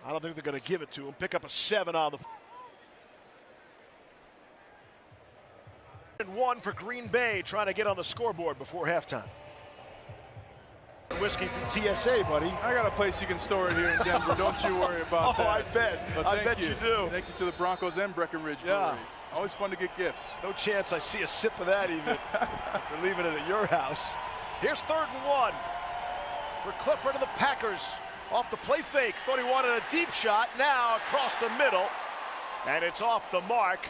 I don't think they're going to give it to him. Pick up a 7 on the. And 1 for Green Bay, trying to get on the scoreboard before halftime. Whiskey through TSA, buddy. I got a place you can store it here in Denver. Don't you worry about that. Oh, I bet. I bet you do. Thank you to the Broncos and Breckenridge Brewery. Always fun to get gifts. No chance I see a sip of that even. We're leaving it at your house. Here's 3rd and 1 for Clifford and the Packers. Off the play fake. Thought he wanted a deep shot. Now across the middle. And it's off the mark.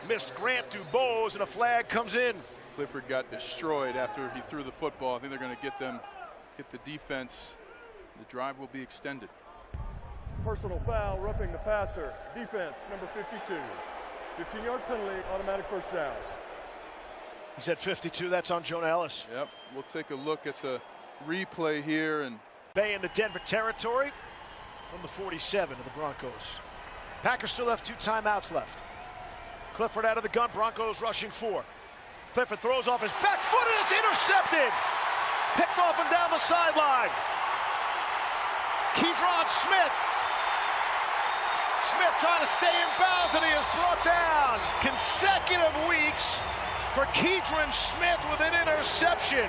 Missed Grant Dubose, and a flag comes in. Clifford got destroyed after he threw the football. I think they're going to get the defense. The drive will be extended. Personal foul, roughing the passer. Defense, number 52. 15-yard penalty, automatic first down. He said 52. That's on Jonah Ellis. Yep. We'll take a look at the replay here. And Bay into Denver territory from the 47 of the Broncos. Packers still have 2 timeouts left. Clifford out of the gun. Broncos rushing 4. Clifford throws off his back foot and it's intercepted. Picked off and down the sideline. Keydron Smith. Smith trying to stay in bounds, and he is brought down. Consecutive weeks for Keydron Smith with an interception.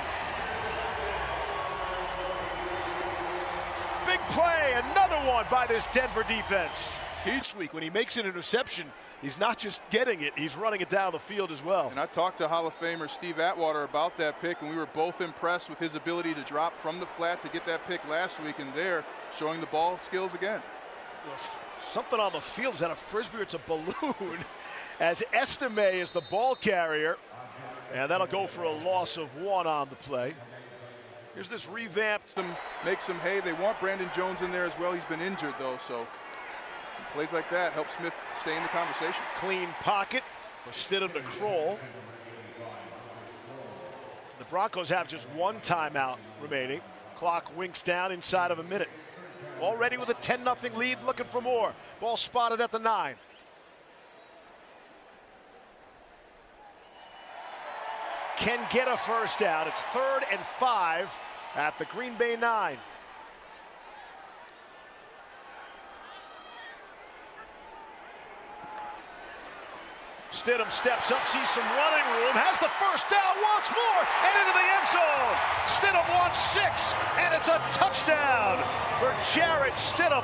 Big play, another one by this Denver defense. Each week when he makes an interception, he's not just getting it, he's running it down the field as well. And I talked to Hall of Famer Steve Atwater about that pick, and we were both impressed with his ability to drop from the flat to get that pick last week, and there showing the ball skills again. Something on the field. Is that a frisbee or it's a balloon? As Estime is the ball carrier, and that'll go for a loss of 1 on the play. Here's this revamped. Make some hay. They want Brandon Jones in there as well. He's been injured though, so plays like that help Smith stay in the conversation. Clean pocket for Stidham to Kroll. The Broncos have just 1 timeout remaining. Clock winks down inside of a minute. Already with a 10-0 lead, looking for more. Ball spotted at the 9. Can get a first down. It's 3rd and 5 at the Green Bay 9. Stidham steps up, sees some running room, has the first down once more, and into the end zone. Stidham wants 6, and it's a touchdown for Jarrett Stidham.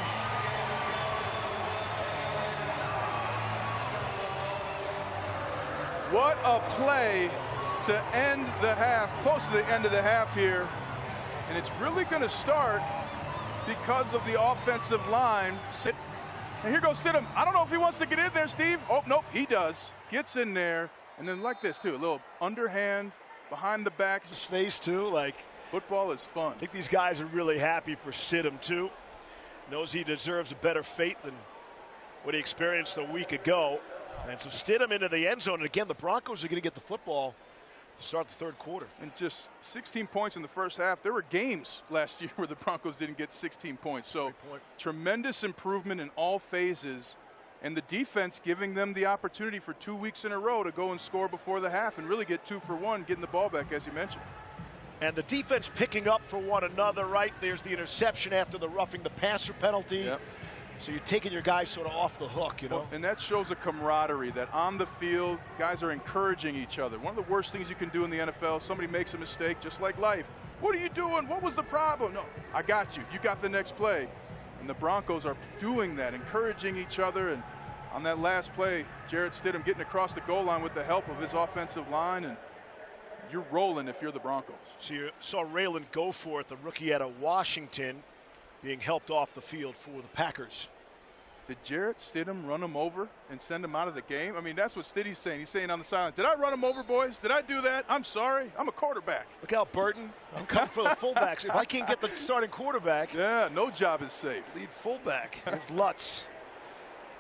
What a play to end the half, close to the end of the half here. And it's really going to start because of the offensive line. And here goes Stidham. I don't know if he wants to get in there, Steve. Oh, nope, he does. Gets in there. And then like this, too. A little underhand, behind the back. His face, too. Like, football is fun. I think these guys are really happy for Stidham, too. Knows he deserves a better fate than what he experienced a week ago. And so Stidham into the end zone. And again, the Broncos are going to get the football to start the 3rd quarter. And just 16 points in the first half. There were games last year where the Broncos didn't get 16 points. So tremendous improvement in all phases and the defense giving them the opportunity for 2 weeks in a row to go and score before the half and really get 2 for 1, getting the ball back, as you mentioned. And the defense picking up for one another, right? There's the interception after the roughing the passer penalty. Yep. So you're taking your guys sort of off the hook, you know? Well, and that shows a camaraderie, that on the field, guys are encouraging each other. One of the worst things you can do in the NFL, somebody makes a mistake, just like life. What are you doing? What was the problem? No, I got you. You got the next play. And the Broncos are doing that, encouraging each other. And on that last play, Jarrett Stidham getting across the goal line with the help of his offensive line, and you're rolling if you're the Broncos. So you saw Raylan Goforth, the rookie out of Washington, being helped off the field for the Packers. Did Jarrett Stidham run him over and send him out of the game? I mean, that's what Stiddy's saying. He's saying on the sideline, did I run him over, boys? Did I do that? I'm sorry. I'm a quarterback. Look out, Burton. I'm coming for the fullbacks. If I can't get the starting quarterback. Yeah, no job is safe. Lead fullback. Here's Lutz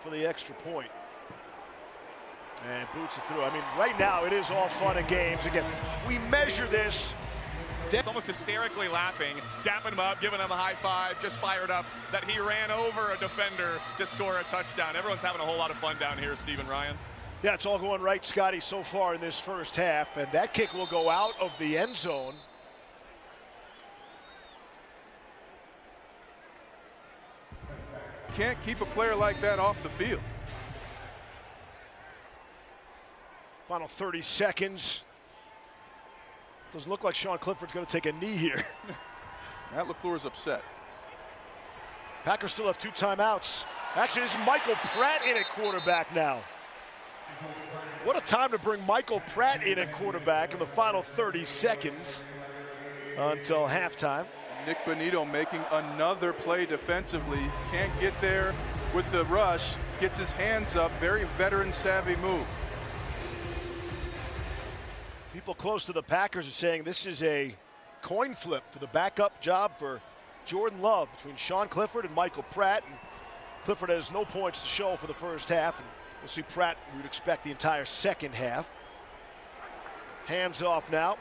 for the extra point. And boots it through. I mean, right now it is all fun and games. Again, we measure this. It's almost hysterically laughing, dapping him up, giving him a high five, just fired up that he ran over a defender to score a touchdown. Everyone's having a whole lot of fun down here, Stephen Ryan. Yeah, it's all going right, Scotty, so far in this first half. And that kick will go out of the end zone. Can't keep a player like that off the field. Final 30 seconds. Doesn't look like Sean Clifford's going to take a knee here. Matt LaFleur is upset. Packers still have 2 timeouts. Actually, this is Michael Pratt in at quarterback now. What a time to bring Michael Pratt in at quarterback in the final 30 seconds until halftime. Nick Bonito making another play defensively. Can't get there with the rush. Gets his hands up. Very veteran savvy move. People close to the Packers are saying this is a coin flip for the backup job for Jordan Love between Sean Clifford and Michael Pratt. And Clifford has no points to show for the first half. And we'll see Pratt, we would expect the entire second half. Hands off now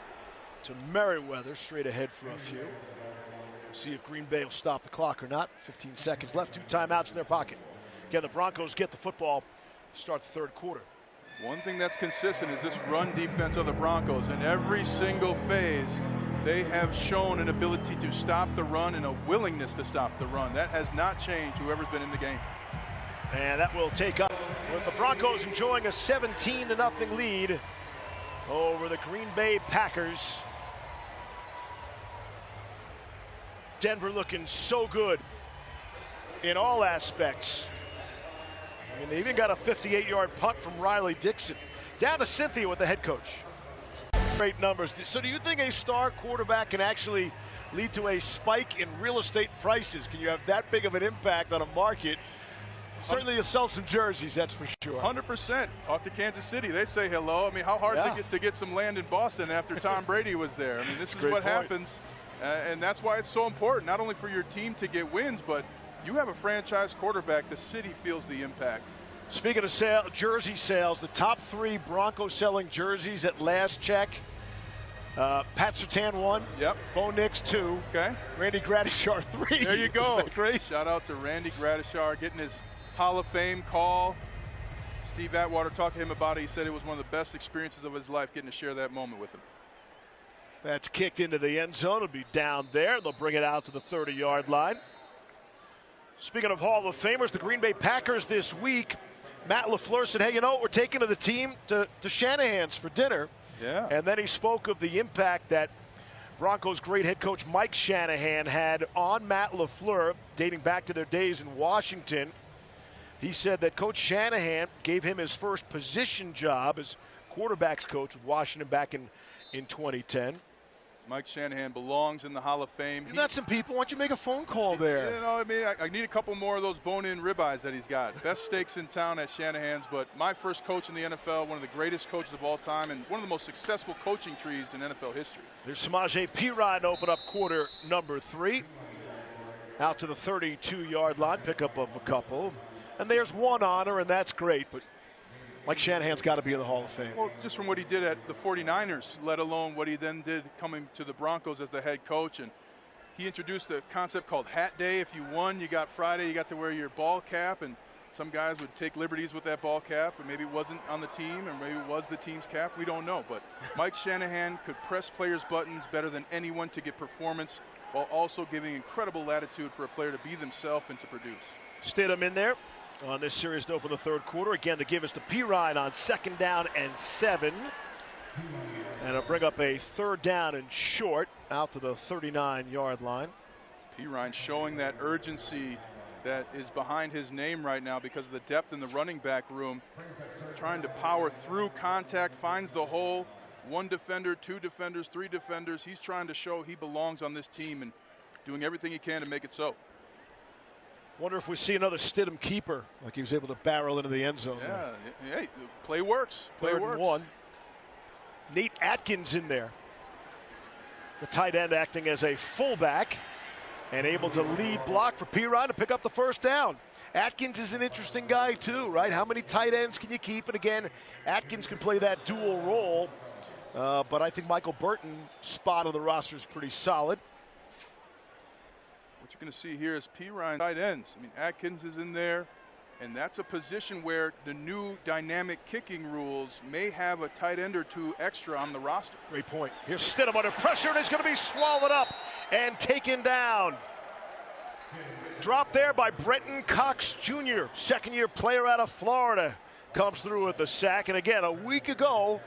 to Merriweather, straight ahead for a few. We'll see if Green Bay will stop the clock or not. 15 seconds left, 2 timeouts in their pocket. Again, the Broncos get the football to start the third quarter. One thing that's consistent is this run defense of the Broncos. In every single phase, they have shown an ability to stop the run and a willingness to stop the run. That has not changed, whoever's been in the game. And that will take up with the Broncos enjoying a 17-0 lead over the Green Bay Packers. Denver looking so good in all aspects. I mean, they even got a 58-yard punt from Riley Dixon. Down to Cynthia with the head coach. Great numbers. So do you think a star quarterback can actually lead to a spike in real estate prices? Can you have that big of an impact on a market? Certainly you'll sell some jerseys, that's for sure. 100%. Talk to Kansas City. They say hello. I mean, how hard to get some land in Boston after Tom Brady was there? I mean, this is what happens. And that's why it's so important, not only for your team to get wins, but you have a franchise quarterback, the city feels the impact. Speaking of jersey sales, the top 3 Broncos selling jerseys at last check. Pat Surtain 1. Yep. Bo Nix 2. Okay. Randy Gradishar 3. There you go. Great. Shout out to Randy Gradishar getting his Hall of Fame call. Steve Atwater talked to him about it. He said it was one of the best experiences of his life getting to share that moment with him. That's kicked into the end zone. It'll be down there. They'll bring it out to the 30-yard line. Speaking of Hall of Famers, the Green Bay Packers this week, Matt LaFleur said, hey, you know what, we're taking to the team to Shanahan's for dinner. Yeah. And then he spoke of the impact that Broncos great head coach Mike Shanahan had on Matt LaFleur, dating back to their days in Washington. He said that Coach Shanahan gave him his first position job as quarterbacks coach with Washington back in 2010. Mike Shanahan belongs in the Hall of Fame. You got some people. Why don't you make a phone call there? You know, I mean, I need a couple more of those bone-in ribeyes that he's got. Best steaks in town at Shanahan's, but my first coach in the NFL, one of the greatest coaches of all time, and one of the most successful coaching trees in NFL history. There's Samaje Perine open up quarter number 3. Out to the 32-yard line, pickup of a couple. And there's one honor, and that's great, but Mike Shanahan's got to be in the Hall of Fame. Well, just from what he did at the 49ers, let alone what he then did coming to the Broncos as the head coach. And he introduced a concept called Hat Day. If you won, you got Friday, you got to wear your ball cap. And Some guys would take liberties with that ball cap, and maybe it wasn't on the team, or maybe it was the team's cap. We don't know. But Mike Shanahan could press players' buttons better than anyone to get performance, while also giving incredible latitude for a player to be themselves and to produce. Stidham in there on this series to open the third quarter. Again, the give is to Perine on 2nd down and 7. And it'll bring up a 3rd down and short out to the 39-yard line. Perine showing that urgency that is behind his name right now because of the depth in the running back room. Trying to power through contact, finds the hole. 1 defender, 2 defenders, 3 defenders. He's trying to show he belongs on this team and doing everything he can to make it so. Wonder if we see another Stidham keeper, like he was able to barrel into the end zone. Yeah, hey, play works. Play 3rd works. and 1. Nate Atkins in there. The tight end acting as a fullback and able to lead block for Perine to pick up the 1st down. Atkins is an interesting guy too, right? How many tight ends can you keep? And again, Atkins can play that dual role. But I think Michael Burton's spot on the roster is pretty solid. What you're going to see here is Perine tight ends. I mean, Atkins is in there, and that's a position where the new dynamic kicking rules may have a tight end or 2 extra on the roster. Great point. Here's Stidham under pressure, and he's going to be swallowed up and taken down. Dropped there by Brenton Cox Jr., 2nd-year player out of Florida. Comes through with the sack, and again, a week ago,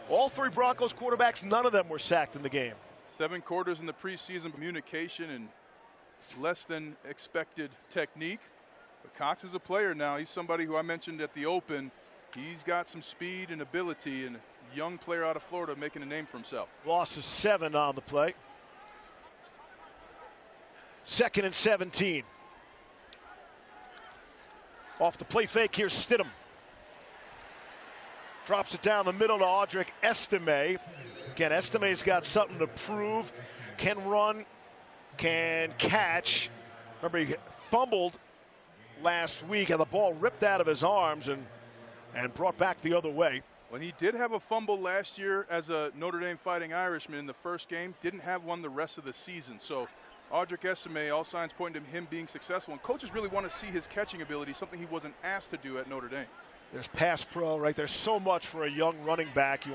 all 3 Broncos quarterbacks, none of them were sacked in the game. 7 quarters in the preseason, communication and less than expected technique. But Cox is a player now. He's somebody who I mentioned at the Open. He's got some speed and ability, and a young player out of Florida making a name for himself. Loss of 7 on the play. 2nd and 17. Off the play fake, here's Stidham. Drops it down the middle to Audric Estime. Again, Estime's got something to prove. Can run, can catch. Remember, he fumbled last week and the ball ripped out of his arms and brought back the other way. When he did have a fumble last year as a Notre Dame Fighting Irishman in the first game, didn't have one the rest of the season. So Audric Estime, all signs point to him being successful, and coaches really want to see his catching ability, something he wasn't asked to do at Notre Dame. There's pass pro, right? There's so much for a young running back.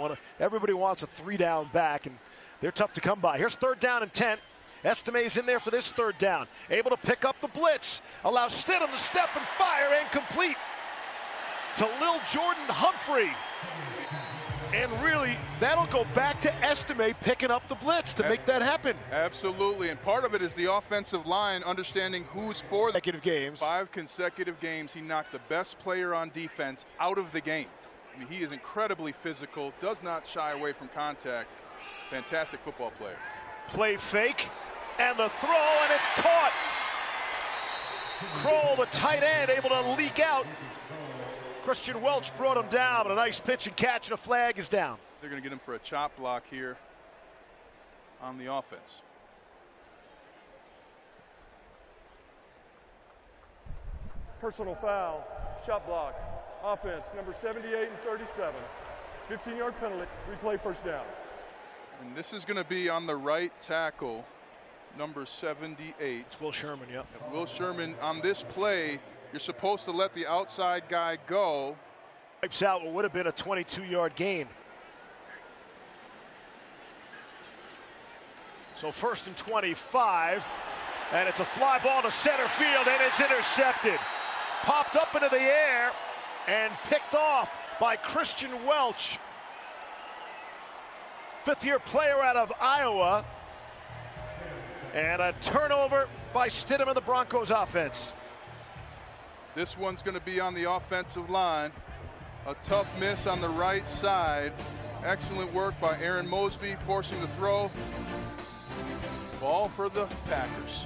Everybody wants a 3-down back, and they're tough to come by. Here's 3rd down and 10. Estime's in there for this 3rd down. Able to pick up the blitz. Allows Stidham to step and fire, and complete to Lil Jordan Humphrey. And really, that'll go back to Estime picking up the blitz to make that happen. Absolutely, and part of it is the offensive line understanding who's for the consecutive games. 5 consecutive games, he knocked the best player on defense out of the game. I mean, he is incredibly physical, does not shy away from contact. Fantastic football player. Play fake, and the throw, and it's caught. Kroll, the tight end, able to leak out. Christian Welch brought him down, but a nice pitch and catch, and a flag is down. They're going to get him for a chop block here on the offense. Personal foul, chop block, offense, number 78 and 37. 15-yard penalty, replay 1st down. And this is going to be on the right tackle, number 78. It's Will Sherman, yep. Will Sherman on this play. You're supposed to let the outside guy go. Wipes out what would have been a 22-yard gain. So 1st and 25, and it's a fly ball to center field, and it's intercepted. Popped up into the air and picked off by Christian Welch. 5th-year player out of Iowa. And a turnover by Stidham and the Broncos offense. This one's going to be on the offensive line. A tough miss on the right side. Excellent work by Aaron Mosby, forcing the throw. Ball for the Packers.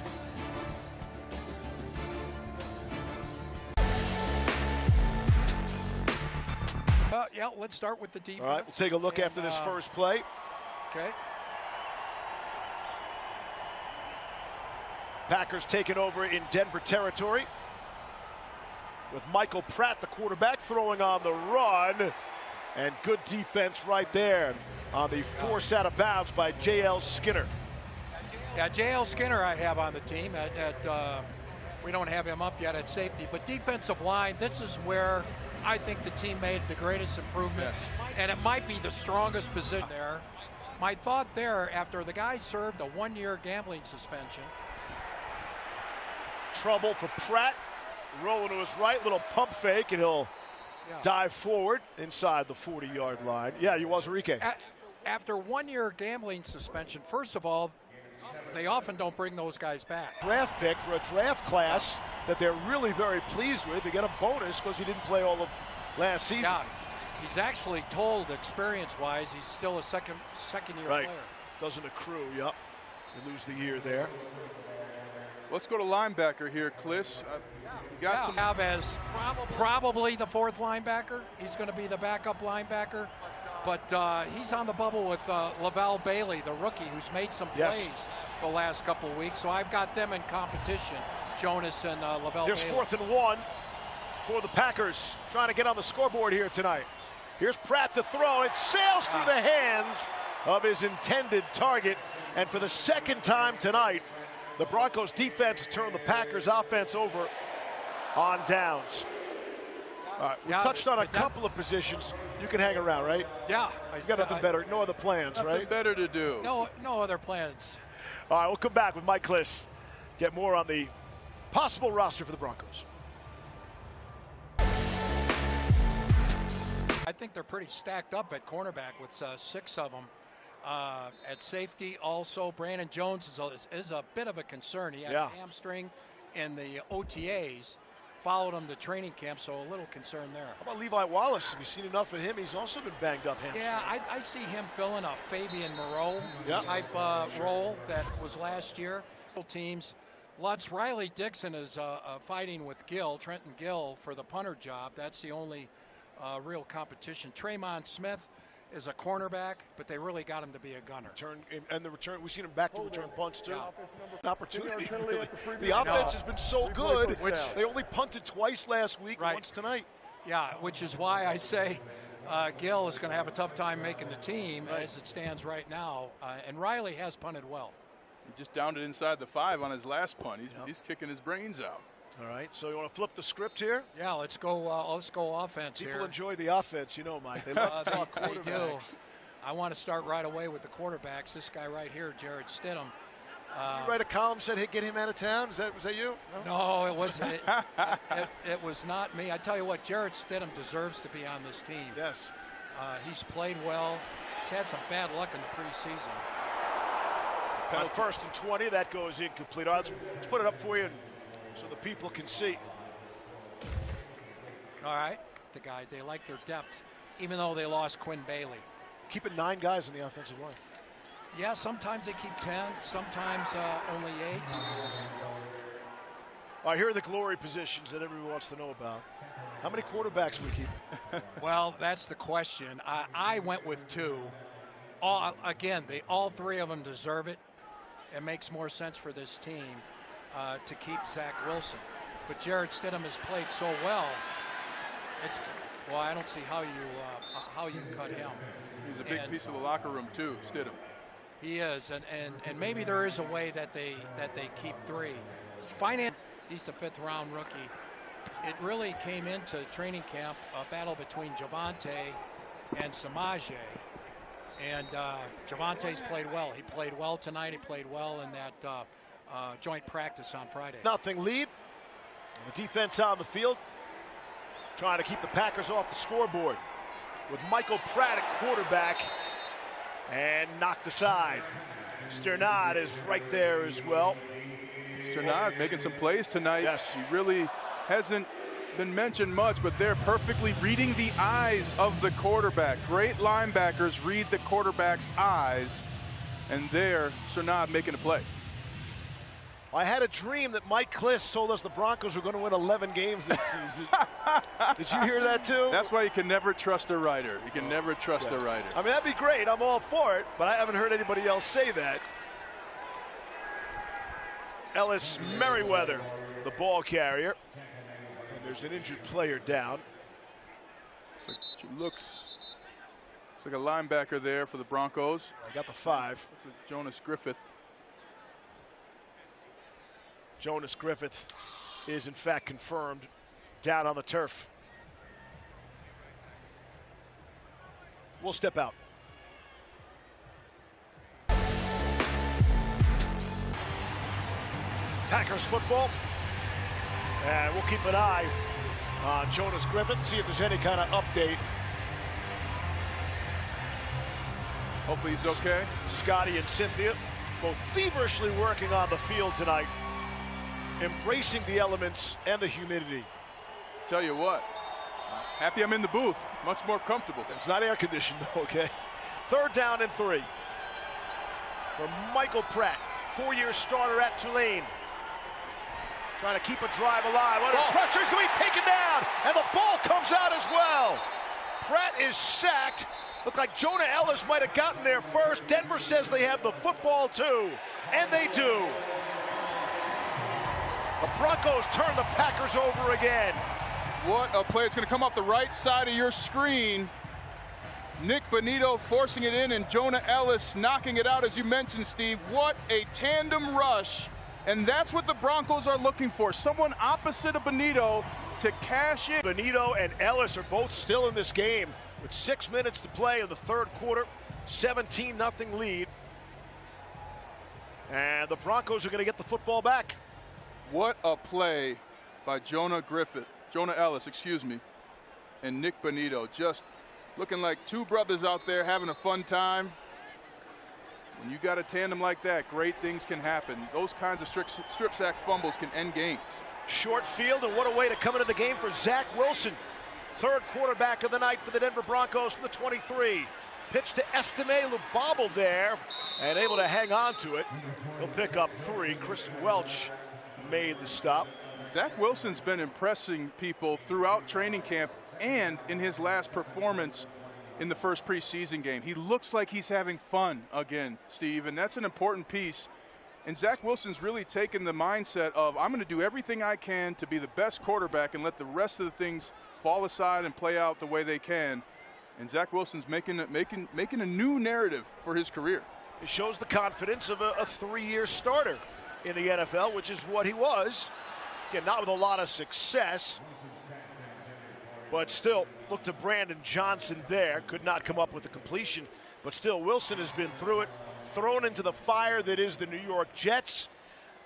Yeah, let's start with the defense. All right, we'll take a look after this first play. Okay. Packers taking over in Denver territory, with Michael Pratt, the quarterback, throwing on the run. And good defense right there on the force out of bounds by J.L. Skinner. Yeah, J.L. Skinner I have on the team at We don't have him up yet at safety. But defensive line, this is where I think the team made the greatest improvement. Yes. And it might be the strongest position there. My thought there, after the guy served a 1-year gambling suspension. Trouble for Pratt. Rolling to his right, little pump fake, and he'll dive forward inside the 40-yard line. Yeah, you was Enrique. After 1-year gambling suspension, first of all, they often don't bring those guys back. Draft pick for a draft class that they're really very pleased with. They get a bonus because he didn't play all of last season. Yeah, he's actually told experience-wise he's still a second-year Right. player. Doesn't accrue, yep. You lose the year there. Let's go to linebacker here, Kliss. You got some. Have as probably the 4th linebacker. He's going to be the backup linebacker. But he's on the bubble with Lavelle Bailey, the rookie, who's made some plays the last couple of weeks. So I've got them in competition, Jonas and Lavelle There's Bailey. 4th and 1 for the Packers, trying to get on the scoreboard here tonight. Here's Pratt to throw. It sails through the hands of his intended target. And for the second time tonight, the Broncos defense turned the Packers offense over on downs. All right, we touched on a couple of positions. You can hang around, right? Yeah. You got nothing better, no other plans, Nothing right? better to do. No other plans. All right, we'll come back with Mike Kliss. Get more on the possible roster for the Broncos. I think they're pretty stacked up at cornerback with 6 of them. At safety, also, Brandon Jones is a bit of a concern. He had a hamstring in the OTAs, followed him to training camp, so a little concern there. How about Levi Wallace? Have you seen enough of him? He's also been banged up hamstring. Yeah, I see him filling a Fabian Moreau type role that was last year. Teams. Lutz, Riley Dixon is fighting with Trenton Gill, for the punter job. That's the only real competition. Tremont Smith is a cornerback, but they really got him to be a gunner. And the return, we've seen him back to return punts too. Yeah. An opportunity. Really. The offense has been so good. They only punted twice last week, once tonight. Yeah, which is why I say Gill is going to have a tough time making the team as it stands right now. And Riley has punted well. He just downed it inside the 5 on his last punt. He's kicking his brains out. All right, so you want to flip the script here? Yeah, let's go offense here. People enjoy the offense, you know, Mike. They love to talk quarterbacks. Do. I want to start right away with the quarterbacks. This guy right here, Jared Stidham. You write a column said, "Hey, get him out of town." Was that you? No, it wasn't. It was not me. I tell you what, Jared Stidham deserves to be on this team. Yes. He's played well. He's had some bad luck in the preseason. On 1st and 20, that goes incomplete. All right, let's put it up for you so the people can see. All right, they like their depth, even though they lost Quinn Bailey. Keeping 9 guys in the offensive line. Yeah, sometimes they keep 10, sometimes only 8. All right, here are the glory positions that everyone wants to know about. How many quarterbacks we keep? Well, that's the question. I went with 2. All 3 of them deserve it. It makes more sense for this team to keep Zach Wilson. But Jared Stidham has played so well. I don't see how you cut him. He's a big piece of the locker room too, Stidham. He is, and maybe there is a way that they keep 3. He's the 5th round rookie. It really came into training camp a battle between Javonte and Samaje. And Javante's played well. He played well tonight. He played well in that joint practice on Friday. Nothing lead. The defense on the field trying to keep the Packers off the scoreboard with Michael Pratt at quarterback and knocked aside. Sternad is right there as well. Sternad making some plays tonight. Yes. He really hasn't been mentioned much, but they're perfectly reading the eyes of the quarterback. Great linebackers read the quarterback's eyes, and there, Sternad making a play. I had a dream that Mike Kliss told us the Broncos were going to win 11 games this season. Did you hear that too? That's why you can never trust a writer. You can never trust a writer. I mean, that'd be great. I'm all for it, but I haven't heard anybody else say that. Ellis Merriweather, the ball carrier. And there's an injured player down. Looks like a linebacker there for the Broncos. I got the 5. Jonas Griffith. Jonas Griffith is in fact confirmed down on the turf. We'll step out. Packers football. And we'll keep an eye on Jonas Griffith, see if there's any kind of update. Hopefully he's okay. Scotty and Cynthia both feverishly working on the field tonight, embracing the elements and the humidity. Tell you what, happy I'm in the booth. Much more comfortable. It's not air conditioned though, okay? 3rd down and 3. For Michael Pratt, 4-year starter at Tulane. Trying to keep a drive alive. Under pressure, he's going to be taken down, and the ball comes out as well. Pratt is sacked. Looked like Jonah Ellis might have gotten there first. Denver says they have the football too, and they do. The Broncos turn the Packers over again. What a play. It's going to come off the right side of your screen. Nick Bonitto forcing it in, and Jonah Ellis knocking it out, as you mentioned, Steve. What a tandem rush. And that's what the Broncos are looking for. Someone opposite of Bonitto to cash in. Bonitto and Ellis are both still in this game with 6 minutes to play in the 3rd quarter. 17-0 lead. And the Broncos are going to get the football back. What a play by Jonah Ellis, and Nick Bonitto. Just looking like two brothers out there having a fun time. When you got a tandem like that, great things can happen. Those kinds of strip sack fumbles can end games. Short field, and what a way to come into the game for Zach Wilson. 3rd quarterback of the night for the Denver Broncos from the 23. Pitch to Estime, who bobbled there and able to hang on to it. He'll pick up 3. Christian Welch made the stop. Zach Wilson's been impressing people throughout training camp and in his last performance in the first preseason game. He looks like he's having fun again, Steve, and that's an important piece. And Zach Wilson's really taken the mindset of, I'm going to do everything I can to be the best quarterback and let the rest of the things fall aside and play out the way they can. And Zach Wilson's making a new narrative for his career. It shows the confidence of a 3-year starter in the NFL, which is what he was. Again, not with a lot of success, but still, look to Brandon Johnson there. Could not come up with a completion, but still, Wilson has been through it, thrown into the fire that is the New York Jets.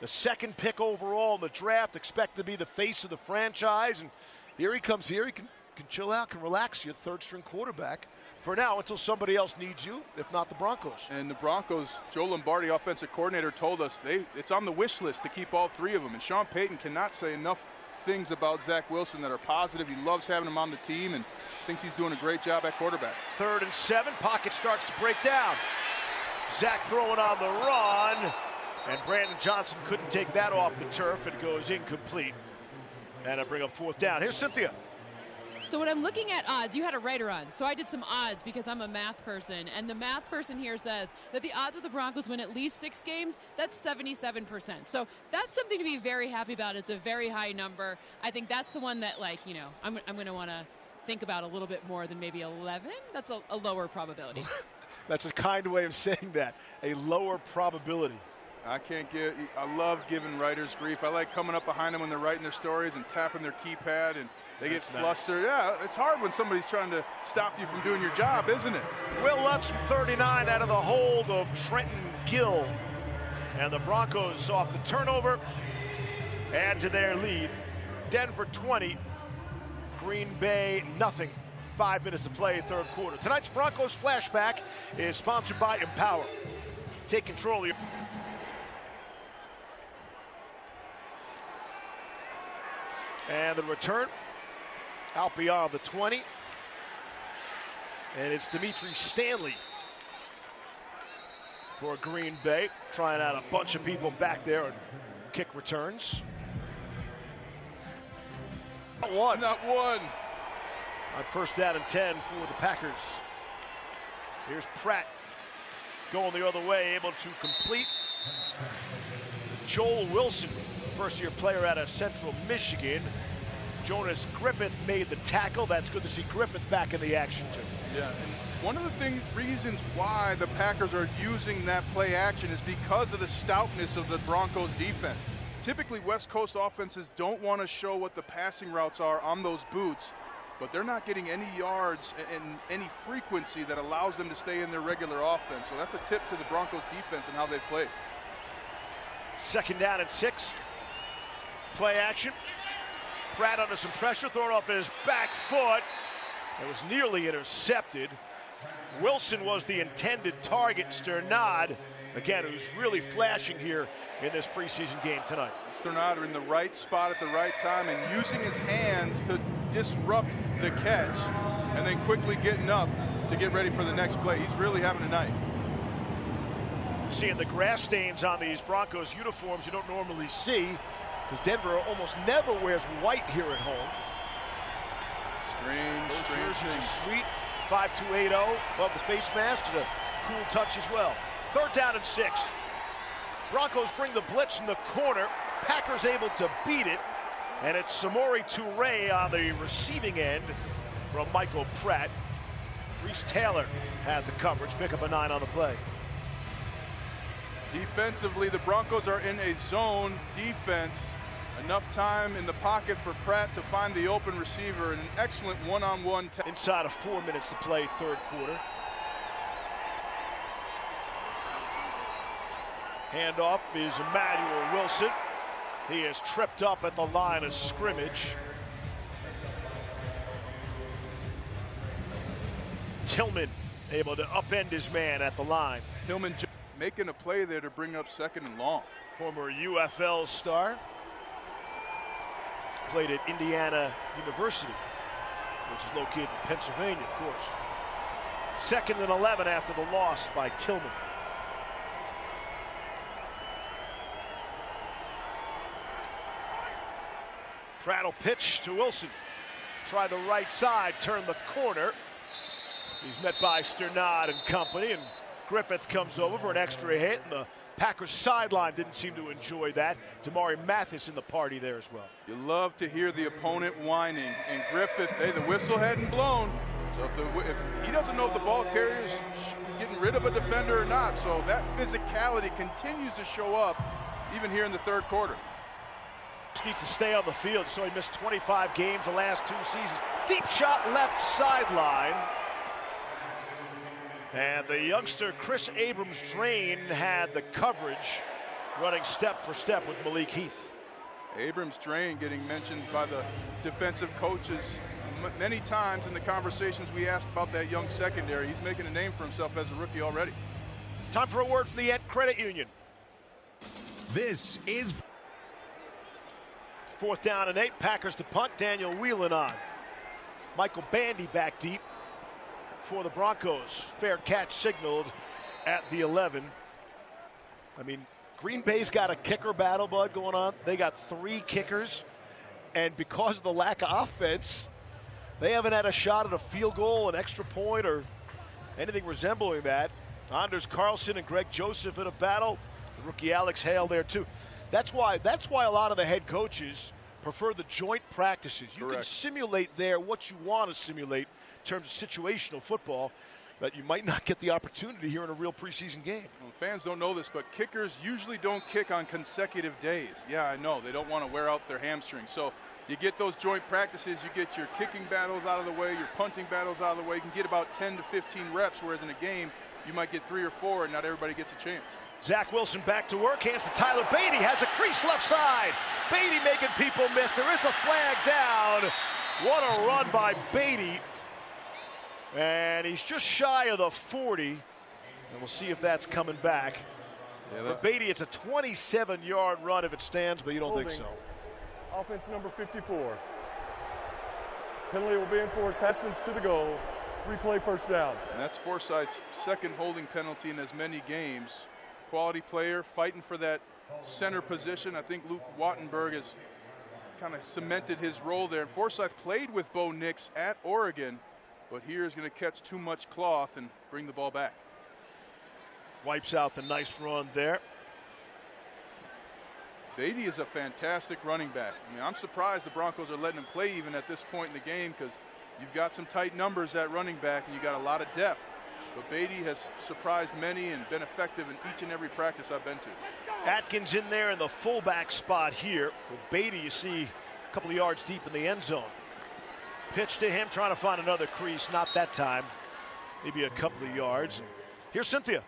The 2nd pick overall in the draft, expect to be the face of the franchise, and here he comes here. He can chill out, can relax, your 3rd-string quarterback for now until somebody else needs you, if not the Broncos. And the Broncos, Joe Lombardi, offensive coordinator, told us it's on the wish list to keep all 3 of them, and Sean Payton cannot say enough things about Zach Wilson that are positive. He loves having him on the team and thinks he's doing a great job at quarterback. 3rd and 7, pocket starts to break down. Zach throwing on the run, and Brandon Johnson couldn't take that off the turf. It goes incomplete, and I bring up 4th down. Here's Cynthia. So when I'm looking at odds, you had a writer on. So I did some odds because I'm a math person. And the math person here says that the odds of the Broncos win at least 6 games, that's 77%. So that's something to be very happy about. It's a very high number. I think that's the one that, like, you know, I'm going to want to think about a little bit more than maybe 11. That's a lower probability. That's a kind way of saying that. A lower probability. I love giving writers grief. I like coming up behind them when they're writing their stories and tapping their keypad, and they get flustered. Yeah, it's hard when somebody's trying to stop you from doing your job, isn't it? Will Lutz from 39 out of the hold of Trenton Gill. And the Broncos off the turnover, add to their lead. Denver 20, Green Bay nothing. 5 minutes to play, 3rd quarter. Tonight's Broncos Flashback is sponsored by Empower. Take control of your... And the return out beyond the 20. And it's Dimitri Stanley for Green Bay, trying out a bunch of people back there on kick returns. Not one. On 1st down and 10 for the Packers. Here's Pratt going the other way, able to complete. Joel Wilson, 1st-year player out of Central Michigan. Jonas Griffith made the tackle. That's good to see Griffith back in the action too. Yeah, and one of the reasons why the Packers are using that play action is because of the stoutness of the Broncos defense. typically West Coast offenses don't want to show what the passing routes are on those boots, but they're not getting any yards and any frequency that allows them to stay in their regular offense. So that's a tip to the Broncos defense and how they've played. 2nd down and 6. Play action. Pratt under some pressure, thrown off his back foot. It was nearly intercepted. Wilson was the intended target. Sternad, again, who's really flashing here in this preseason game tonight. Sternad in the right spot at the right time and using his hands to disrupt the catch and then quickly getting up to get ready for the next play. He's really having a night. Seeing the grass stains on these Broncos uniforms you don't normally see, because Denver almost never wears white here at home. Strange thing. Sweet 5280 above the face mask is a cool touch as well. 3rd down and 6. Broncos bring the blitz in the corner. Packers able to beat it, and it's Samori Toure on the receiving end from Michael Pratt. Reese Taylor had the coverage, pick up a 9 on the play. Defensively, the Broncos are in a zone defense. Enough time in the pocket for Pratt to find the open receiver, and an excellent one-on-one. Inside of 4 minutes to play, 3rd quarter. Handoff is Emmanuel Wilson. He is tripped up at the line of scrimmage. Tillman able to upend his man at the line. Tillman making a play there to bring up 2nd and long. Former UFL star. Played at Indiana University, which is located in Pennsylvania, of course. 2nd and 11 after the loss by Tillman. Pratt will pitch to Wilson. Try the right side, turn the corner. He's met by Sternad and company, and Griffith comes over for an extra hit, and the Packers sideline didn't seem to enjoy that. Damari Mathis in the party there as well. You love to hear the opponent whining, and Griffith, hey, the whistle hadn't blown. So if he doesn't know if the ball carrier is getting rid of a defender or not, so that physicality continues to show up even here in the 3rd quarter. Needs to stay on the field, so he missed 25 games the last 2 seasons. Deep shot left sideline. And the youngster Chris Abrams-Draine had the coverage, running step for step with Malik Heath. Abrams-Draine getting mentioned by the defensive coaches many times in the conversations we asked about that young secondary. He's making a name for himself as a rookie already. Time for a word from the Ent Credit Union. This is 4th down and 8. Packers to punt. Daniel Whelan on. Michael Bandy back deep for the Broncos. Fair catch signaled at the 11. I mean, Green Bay's got a kicker battle, Bud, going on. They got 3 kickers, and because of the lack of offense, they haven't had a shot at a field goal, an extra point, or anything resembling that. Anders Carlson and Greg Joseph in a battle. The rookie Alex Hale there too. That's why a lot of the head coaches prefer the joint practices. You can simulate there what you want to simulate in terms of situational football, but you might not get the opportunity here in a real preseason game. Well, fans don't know this, but kickers usually don't kick on consecutive days. Yeah, I know. They don't want to wear out their hamstrings. So you get those joint practices, you get your kicking battles out of the way, your punting battles out of the way. You can get about 10 to 15 reps, whereas in a game, you might get 3 or 4, and not everybody gets a chance. Zach Wilson back to work, hands to Tyler Beatty, has a crease left side. Beatty making people miss. There is a flag down. What a run by Beatty. And he's just shy of the 40. And we'll see if that's coming back. For Beatty, it's a 27-yard run if it stands, but you don't think so. Offense number 54. Penalty will be enforced. Hastings to the goal. Replay 1st down. And that's Forsythe's 2nd holding penalty in as many games. Quality player fighting for that center position. I think Luke Wattenberg has kind of cemented his role there. And Forsythe played with Bo Nix at Oregon, but here is going to catch too much cloth and bring the ball back. Wipes out the nice run there. Beatty is a fantastic running back. I mean, I'm surprised the Broncos are letting him play even at this point in the game, because you've got some tight numbers at running back and you got a lot of depth. But Beatty has surprised many and been effective in each and every practice I've been to. Atkins in there in the fullback spot here. With Beatty, you see a couple of yards deep in the end zone. Pitch to him, trying to find another crease. Not that time. Maybe a couple of yards. Here's Cynthia.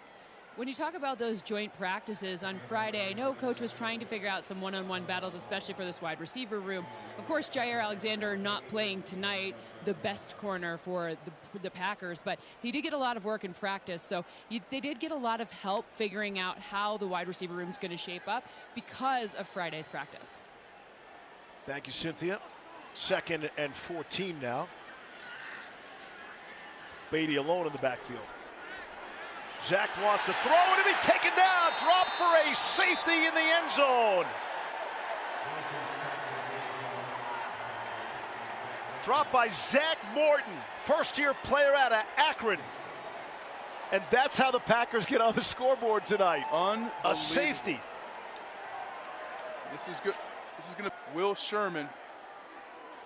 When you talk about those joint practices on Friday, I know Coach was trying to figure out some one-on-one battles, especially for this wide receiver room. Of course, Jair Alexander not playing tonight, the best corner for the Packers, but he did get a lot of work in practice. So they did get a lot of help figuring out how the wide receiver room is going to shape up because of Friday's practice. Thank you, Cynthia. 2nd and 14 now. Beatty alone in the backfield. Zach wants to throw it, and he's taken down. Drop for a safety in the end zone. Drop by Zach Morton, first-year player out of Akron. And that's how the Packers get on the scoreboard tonight. A safety. This is good. This is going to Will Sherman.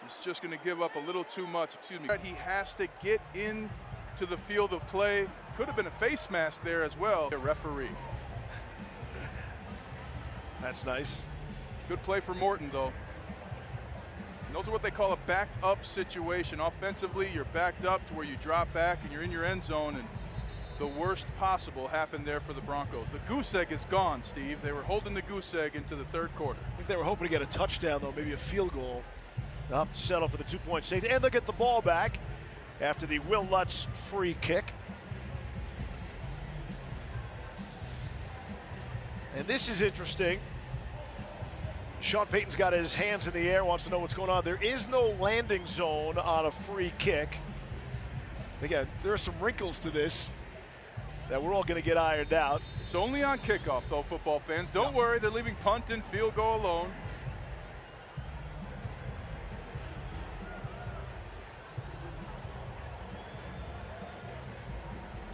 He's just going to give up a little too much. Excuse me. He has to get in to the field of play. Could have been a face mask there as well. A referee. That's nice. Good play for Morton, though. And those are what they call a backed up situation. Offensively, you're backed up to where you drop back and you're in your end zone, and the worst possible happened there for the Broncos. The goose egg is gone, Steve. They were holding the goose egg into the 3rd quarter. I think they were hoping to get a touchdown, though, maybe a field goal. They'll have to settle for the 2-point safety, and they'll get the ball back after the Will Lutz free kick. And this is interesting. Sean Payton's got his hands in the air, wants to know what's going on. There is no landing zone on a free kick. Again, there are some wrinkles to this that we're all going to get ironed out. It's only on kickoff, though, football fans. Don't worry, they're leaving punt and field goal alone.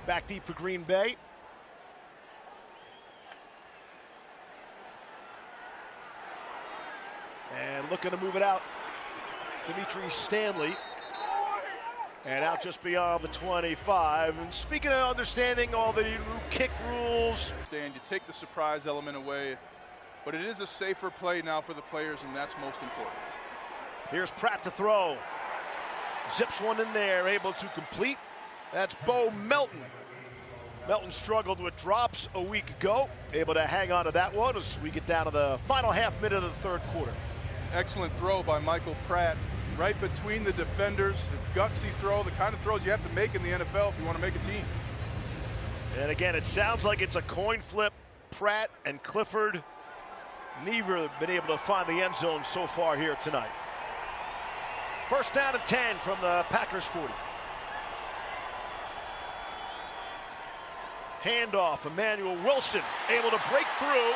Back deep for Green Bay. And looking to move it out. Dimitri Stanley. And out just beyond the 25. And speaking of understanding all the new kick rules. And you take the surprise element away. But it is a safer play now for the players, and that's most important. Here's Pratt to throw. Zips one in there, able to complete. That's Bo Melton. Melton struggled with drops a week ago. Able to hang on to that one as we get down to the final half-minute of the 3rd quarter. Excellent throw by Michael Pratt. Right between the defenders. A gutsy throw, the kind of throws you have to make in the NFL if you want to make a team. And again, it sounds like it's a coin flip. Pratt and Clifford neither have been able to find the end zone so far here tonight. 1st down and 10 from the Packers 40. Handoff, Emmanuel Wilson able to break through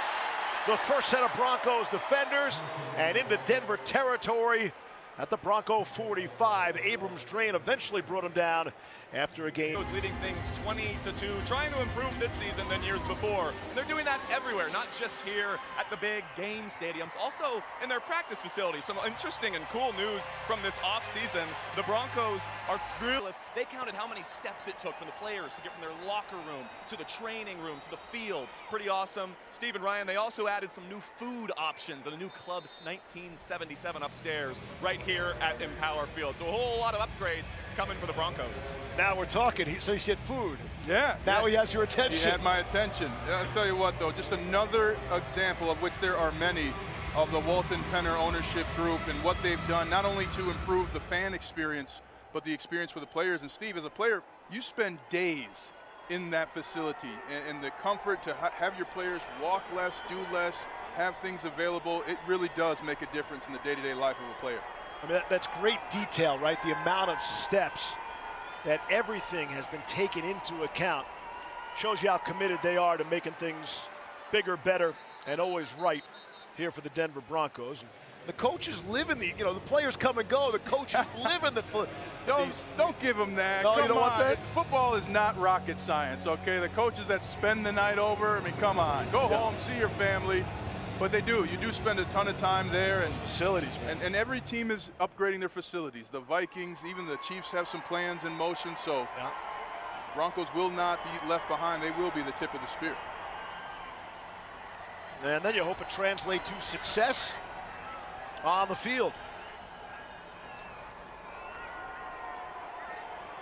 the first set of Broncos defenders and into Denver territory at the Bronco 45. Abrams Drain eventually brought him down after a game. Leading things 20-2, trying to improve this season than years before. And they're doing that everywhere, not just here at the big game stadiums, also in their practice facilities. Some interesting and cool news from this offseason. The Broncos are fearless. They counted how many steps it took for the players to get from their locker room to the training room to the field. Pretty awesome. Steve and Ryan, they also added some new food options and a new Club 1977 upstairs right here at Empower Field. So a whole lot of upgrades coming for the Broncos. Now we're talking. He said food. Yeah. Now he has your attention. He had my attention. I'll tell you what, though, just another example of which there are many of the Walton Penner ownership group and what they've done, not only to improve the fan experience, but the experience for the players. And Steve, as a player, you spend days in that facility, and the comfort to have your players walk less, do less, have things available, it really does make a difference in the day-to-day life of a player. I mean, that's great detail, right? The amount of steps that everything has been taken into account shows you how committed they are to making things bigger, better, and always right here for the Denver Broncos. And the coaches live in the, the players come and go. The coaches live in the. Don't give them that. No, come you don't want that? Football is not rocket science, okay? The coaches that spend the night over, I mean, come on. Go home, see your family. But they do. You do spend a ton of time there. And facilities, man. And every team is upgrading their facilities. The Vikings, even the Chiefs have some plans in motion. So Broncos will not be left behind. They will be the tip of the spear. And then you hope it translates to success on the field.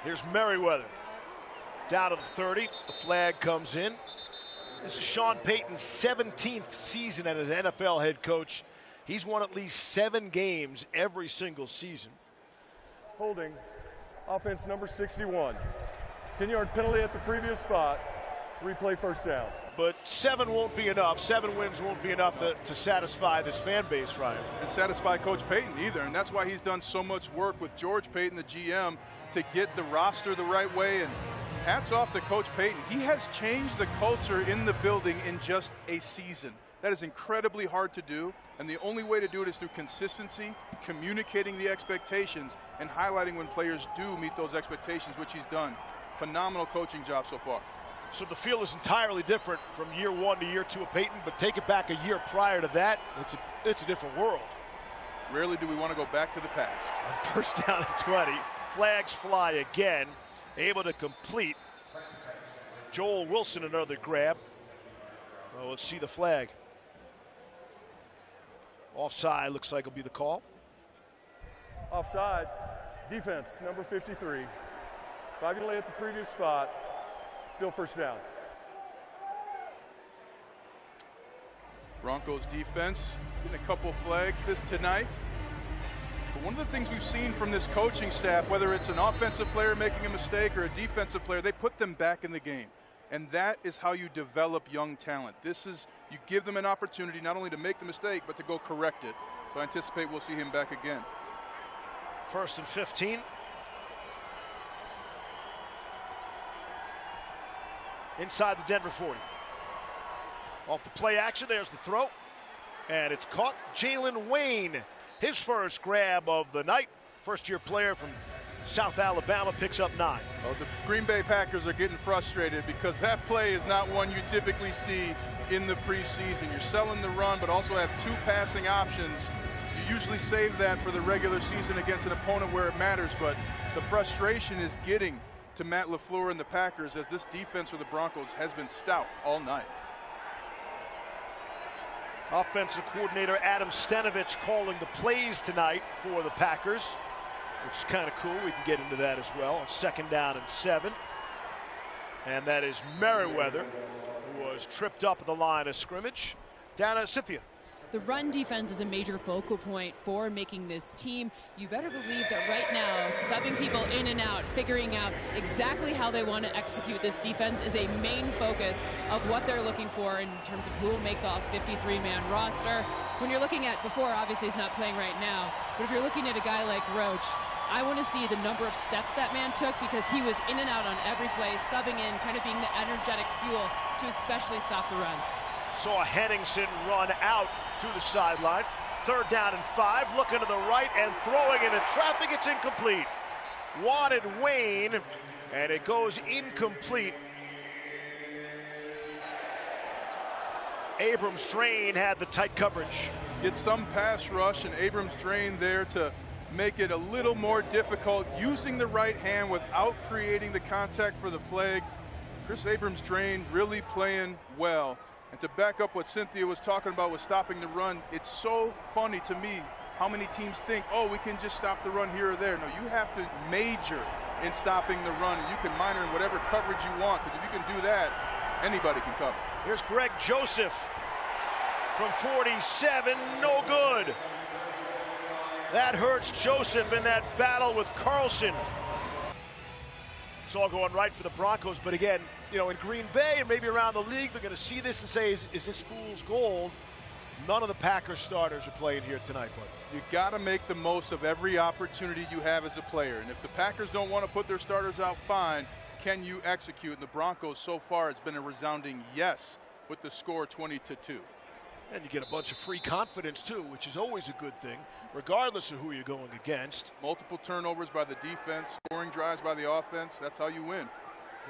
Here's Merriweather. Down to the 30. The flag comes in. This is Sean Payton's 17th season as an NFL head coach. He's won at least 7 games every single season. Holding, offense number 61. 10-yard penalty at the previous spot. Replay first down. But 7 won't be enough. 7 wins won't be enough to satisfy this fan base, Ryan. And satisfy Coach Payton either. And that's why he's done so much work with George Payton, the GM, to get the roster the right way. And hats off to Coach Payton. He has changed the culture in the building in just a season. That is incredibly hard to do, and the only way to do it is through consistency, communicating the expectations, and highlighting when players do meet those expectations, which he's done. Phenomenal coaching job so far. So the field is entirely different from year 1 to year 2 of Payton, but take it back a year prior to that, it's a different world. Rarely do we want to go back to the past. On first down at 20, flags fly again, able to complete. Joel Wilson, another grab. Well, let's see the flag. Offside looks like it'll be the call. Offside, defense, number 53. 5 delay at the previous spot, still first down. Broncos defense getting a couple flags tonight. But one of the things we've seen from this coaching staff, whether it's an offensive player making a mistake or a defensive player, they put them back in the game. And that is how you develop young talent. This is, you give them an opportunity not only to make the mistake, but to go correct it. So I anticipate we'll see him back again. 1st and 15. Inside the Denver 40. Off the play action, there's the throw. And it's caught. Jalen Wayne, his first grab of the night. First-year player from South Alabama, picks up 9. Well, the Green Bay Packers are getting frustrated because that play is not one you typically see in the preseason. You're selling the run, but also have 2 passing options. You usually save that for the regular season against an opponent where it matters, but the frustration is getting to Matt LaFleur and the Packers as this defense for the Broncos has been stout all night. Offensive coordinator Adam Stenavich calling the plays tonight for the Packers, which is kind of cool. We can get into that as well. 2nd down and 7. And that is Merriweather, who was tripped up at the line of scrimmage. Down at Cynthia. The run defense is a major focal point for making this team. You better believe that right now, subbing people in and out, figuring out exactly how they want to execute this defense is a main focus of what they're looking for in terms of who will make the 53-man roster. When you're looking at, before obviously he's not playing right now, but if you're looking at a guy like Roach, I want to see the number of steps that man took because he was in and out on every play, subbing in, kind of being the energetic fuel to especially stop the run. Saw Henningsen run out to the sideline. 3rd down and 5, looking to the right and throwing into traffic. It's incomplete. Wanted Wayne, and it goes incomplete. Abrams Drain had the tight coverage. Get some pass rush, and Abrams Drain there to make it a little more difficult, using the right hand without creating the contact for the flag. Chris Abrams Drain really playing well. And to back up what Cynthia was talking about with stopping the run, it's so funny to me how many teams think, oh, we can just stop the run here or there. No, you have to major in stopping the run, and you can minor in whatever coverage you want, because if you can do that, anybody can cover. Here's Greg Joseph from 47, no good. That hurts Joseph in that battle with Carlson. It's all going right for the Broncos, but again, you know, in Green Bay and maybe around the league, they're going to see this and say, is this fool's gold? None of the Packers starters are playing here tonight, bud. You got to make the most of every opportunity you have as a player. And if the Packers don't want to put their starters out, fine. Can you execute? And the Broncos so far has been a resounding yes with the score 20-2. And you get a bunch of free confidence too, which is always a good thing, regardless of who you're going against. Multiple turnovers by the defense, scoring drives by the offense. That's how you win.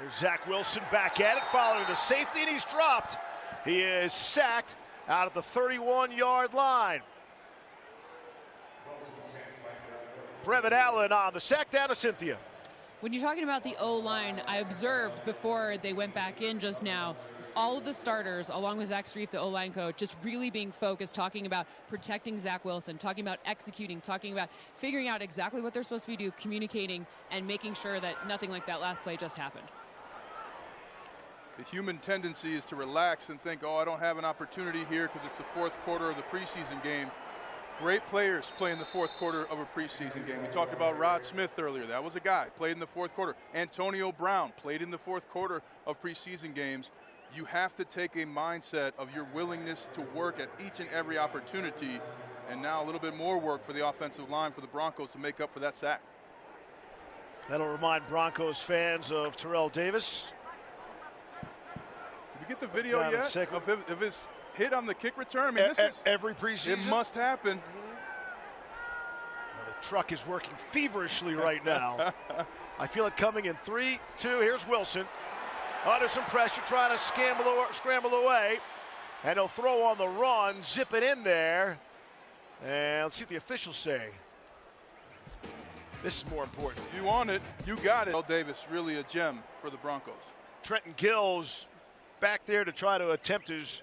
There's Zach Wilson back at it, following the safety, and he's dropped. He is sacked out at the 31-yard line. Brevin Allen on the sack, down to Cynthia. When you're talking about the O-line, I observed before they went back in just now, all of the starters, along with Zach Strief, the O-line coach, just really being focused, talking about protecting Zach Wilson, talking about executing, talking about figuring out exactly what they're supposed to be doing, communicating, and making sure that nothing like that last play just happened. The human tendency is to relax and think, oh, I don't have an opportunity here because it's the fourth quarter of the preseason game. Great players play in the fourth quarter of a preseason game. We talked about Rod Smith earlier. That was a guy, played in the fourth quarter. Antonio Brown played in the fourth quarter of preseason games. You have to take a mindset of your willingness to work at each and every opportunity. And now a little bit more work for the offensive line for the Broncos to make up for that sack. That'll remind Broncos fans of Terrell Davis. Did we get the video yet of his hit on the kick return? I mean, this is every preseason. It must happen. Well, the truck is working feverishly right now. I feel it coming in 3, 2. Here's Wilson. Under some pressure, trying to scramble away. And he'll throw on the run, zip it in there. And let's see what the officials say. This is more important. You want it, you got it. Davis, really a gem for the Broncos. Trenton Gill's back there to try to attempt his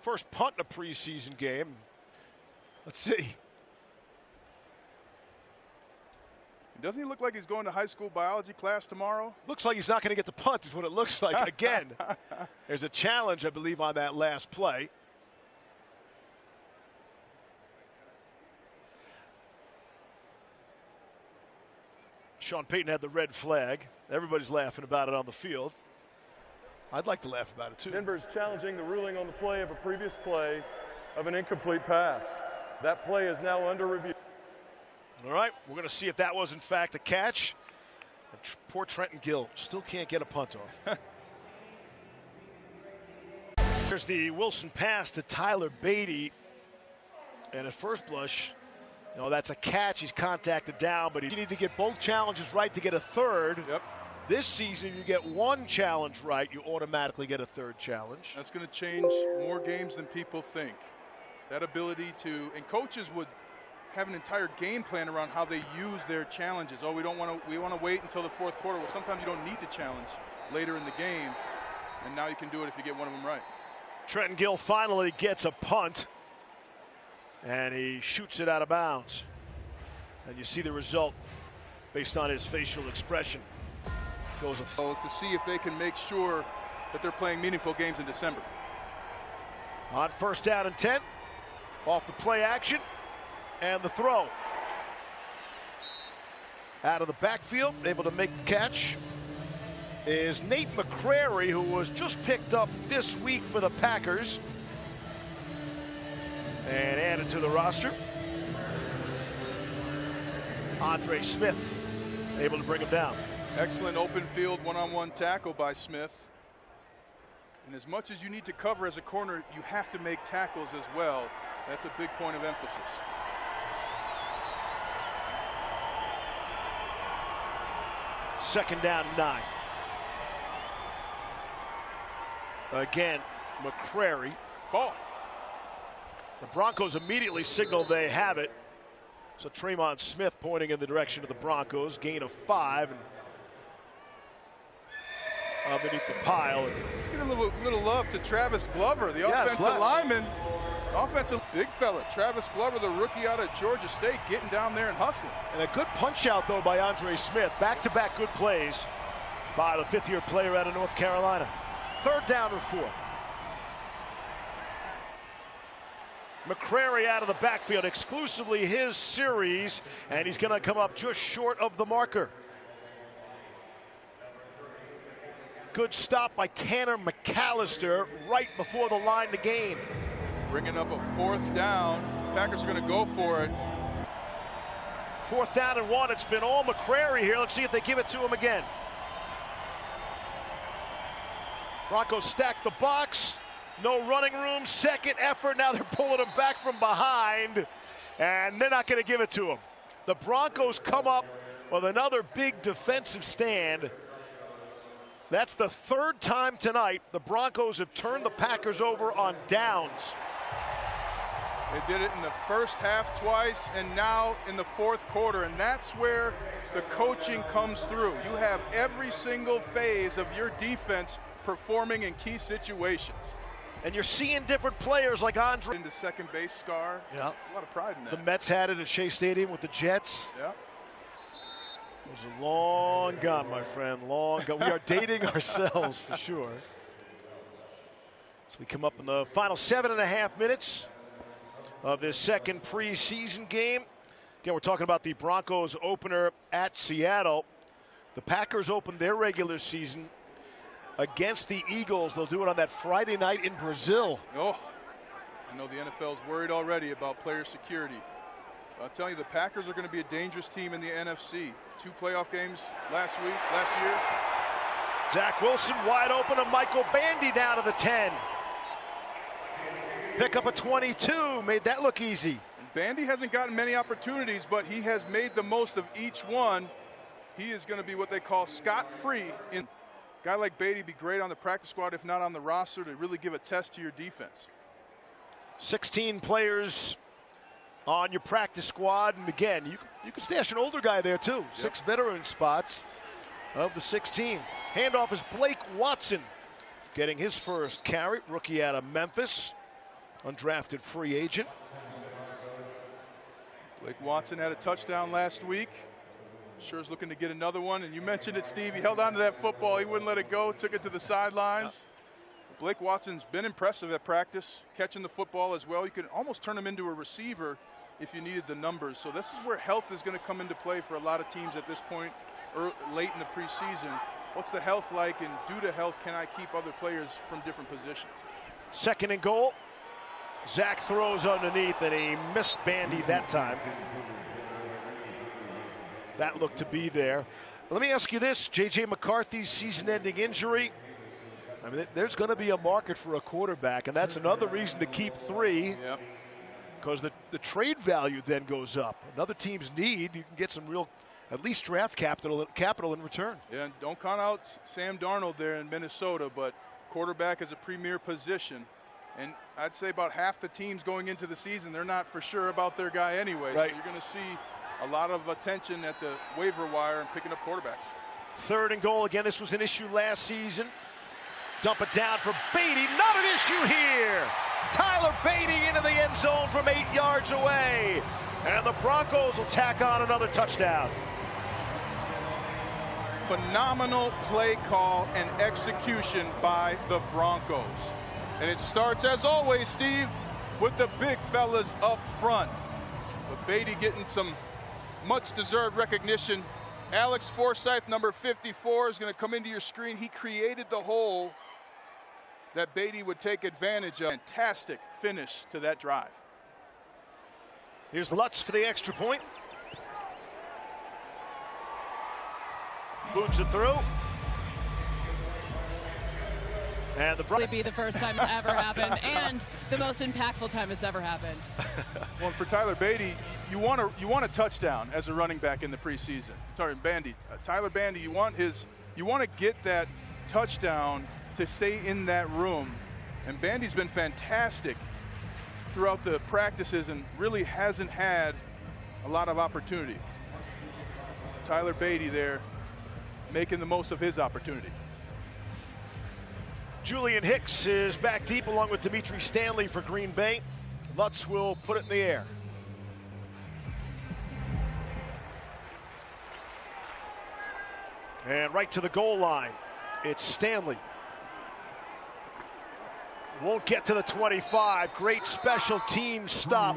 first punt in a preseason game. Let's see. Doesn't he look like he's going to high school biology class tomorrow? Looks like he's not going to get the punt is what it looks like. Again, there's a challenge, I believe, on that last play. Sean Payton had the red flag. Everybody's laughing about it on the field. I'd like to laugh about it, too. Denver's challenging the ruling on the play of a previous play of an incomplete pass. That play is now under review. All right, we're going to see if that was, in fact, a catch. And poor Trenton Gill still can't get a punt off. There's the Wilson pass to Tyler Beatty. And at first blush, you know, that's a catch. He's contacted down, but you need to get both challenges right to get a third. Yep. This season, you get one challenge right, you automatically get a third challenge. That's going to change more games than people think. That ability to, and coaches would have an entire game plan around how they use their challenges. Oh, we want to wait until the fourth quarter. Well, sometimes you don't need the challenge later in the game, and now you can do it if you get one of them right. Trenton Gill finally gets a punt, and he shoots it out of bounds. And you see the result based on his facial expression. Goes to see if they can make sure that they're playing meaningful games in December. On first down and 10, off the play action. And the throw. Out of the backfield, able to make the catch, is Nate McCrary, who was just picked up this week for the Packers. And added to the roster. Andre Smith, able to bring him down. Excellent open field one-on-one tackle by Smith. And as much as you need to cover as a corner, you have to make tackles as well. That's a big point of emphasis. Second down and 9. Again, McCrary. Ball. The Broncos immediately signal they have it. So Tremont Smith pointing in the direction of the Broncos. Gain of 5. And underneath the pile. Let's get a little love to Travis Glover, the offensive lineman. Offensive big fella, Travis Glover, the rookie out of Georgia State, getting down there and hustling. And a good punch out, though, by Andre Smith. Back-to-back good plays by the fifth-year player out of North Carolina. Third down and 4. McCrary out of the backfield, exclusively his series, and he's going to come up just short of the marker. Good stop by Tanner McAllister right before the line to gain. Bringing up a fourth down. Packers are going to go for it. Fourth down and 1. It's been all McCrary here. Let's see if they give it to him again. Broncos stack the box. No running room. Second effort. Now they're pulling him back from behind. And they're not going to give it to him. The Broncos come up with another big defensive stand. That's the third time tonight the Broncos have turned the Packers over on downs. They did it in the first half twice and now in the fourth quarter, and that's where the coaching comes through. You have every single phase of your defense performing in key situations. And you're seeing different players like Andre. Into second base scar. Yeah. A lot of pride in that. The Mets had it at Shea Stadium with the Jets. Yeah. It was a long gone, my friend. Long gone. We are dating ourselves for sure. So we come up in the final 7.5 minutes of this second preseason game. Again, we're talking about the Broncos opener at Seattle. The Packers opened their regular season against the Eagles. They'll do it on that Friday night in Brazil. Oh, I know the NFL's worried already about player security. I'll tell you, the Packers are going to be a dangerous team in the NFC. 2 playoff games last year. Zach Wilson wide open to Michael Bandy down to the 10. Pick up a 22, made that look easy. And Bandy hasn't gotten many opportunities, but he has made the most of each one. He is going to be what they call scot-free. A guy like Beatty be great on the practice squad, if not on the roster, to really give a test to your defense. 16 players on your practice squad, and again, you can stash an older guy there too. Yep. 6 veteran spots of the 16. Handoff is Blake Watson getting his first carry, rookie out of Memphis, undrafted free agent. Blake Watson had a touchdown last week. Sure is looking to get another one, and you mentioned it, Steve. He held on to that football. He wouldn't let it go, took it to the sidelines. Yeah. Blake Watson's been impressive at practice, catching the football as well. You could almost turn him into a receiver if you needed the numbers. So this is where health is going to come into play for a lot of teams at this point, late in the preseason. What's the health like, and due to health, can I keep other players from different positions? 2nd and goal. Zach throws underneath, and he missed Bandy that time. That looked to be there. Let me ask you this, J.J. McCarthy's season-ending injury. I mean, there's going to be a market for a quarterback, and that's another reason to keep 3. Yep. Because the trade value then goes up. Another team's need, you can get some real, at least draft capital in return. Yeah, and don't count out Sam Darnold there in Minnesota, but quarterback is a premier position. And I'd say about half the teams going into the season, they're not for sure about their guy anyway. Right. So you're going to see a lot of attention at the waiver wire and picking up quarterbacks. 3rd and goal. Again, this was an issue last season. Dump it down for Beatty. Not an issue here. Tyler Beatty into the end zone from 8 yards away. And the Broncos will tack on another touchdown. Phenomenal play call and execution by the Broncos. And it starts, as always, Steve, with the big fellas up front. But Beatty getting some much-deserved recognition. Alex Forsythe, number 54, is going to come into your screen. He created the hole that Beatty would take advantage of. Fantastic finish to that drive. Here's Lutz for the extra point. Boots it through. And the It'd be the first time it's ever happened, and the most impactful time it's ever happened. Well, for Tyler Beatty, you want a touchdown as a running back in the preseason. Sorry, Bandy. Tyler Bandy, you want to get that touchdown to stay in that room. And Bandy's been fantastic throughout the practices and really hasn't had a lot of opportunity. Tyler Beatty there making the most of his opportunity. Julian Hicks is back deep along with Dimitri Stanley for Green Bay. Lutz will put it in the air. And right to the goal line, it's Stanley. Won't get to the 25. Great special team stop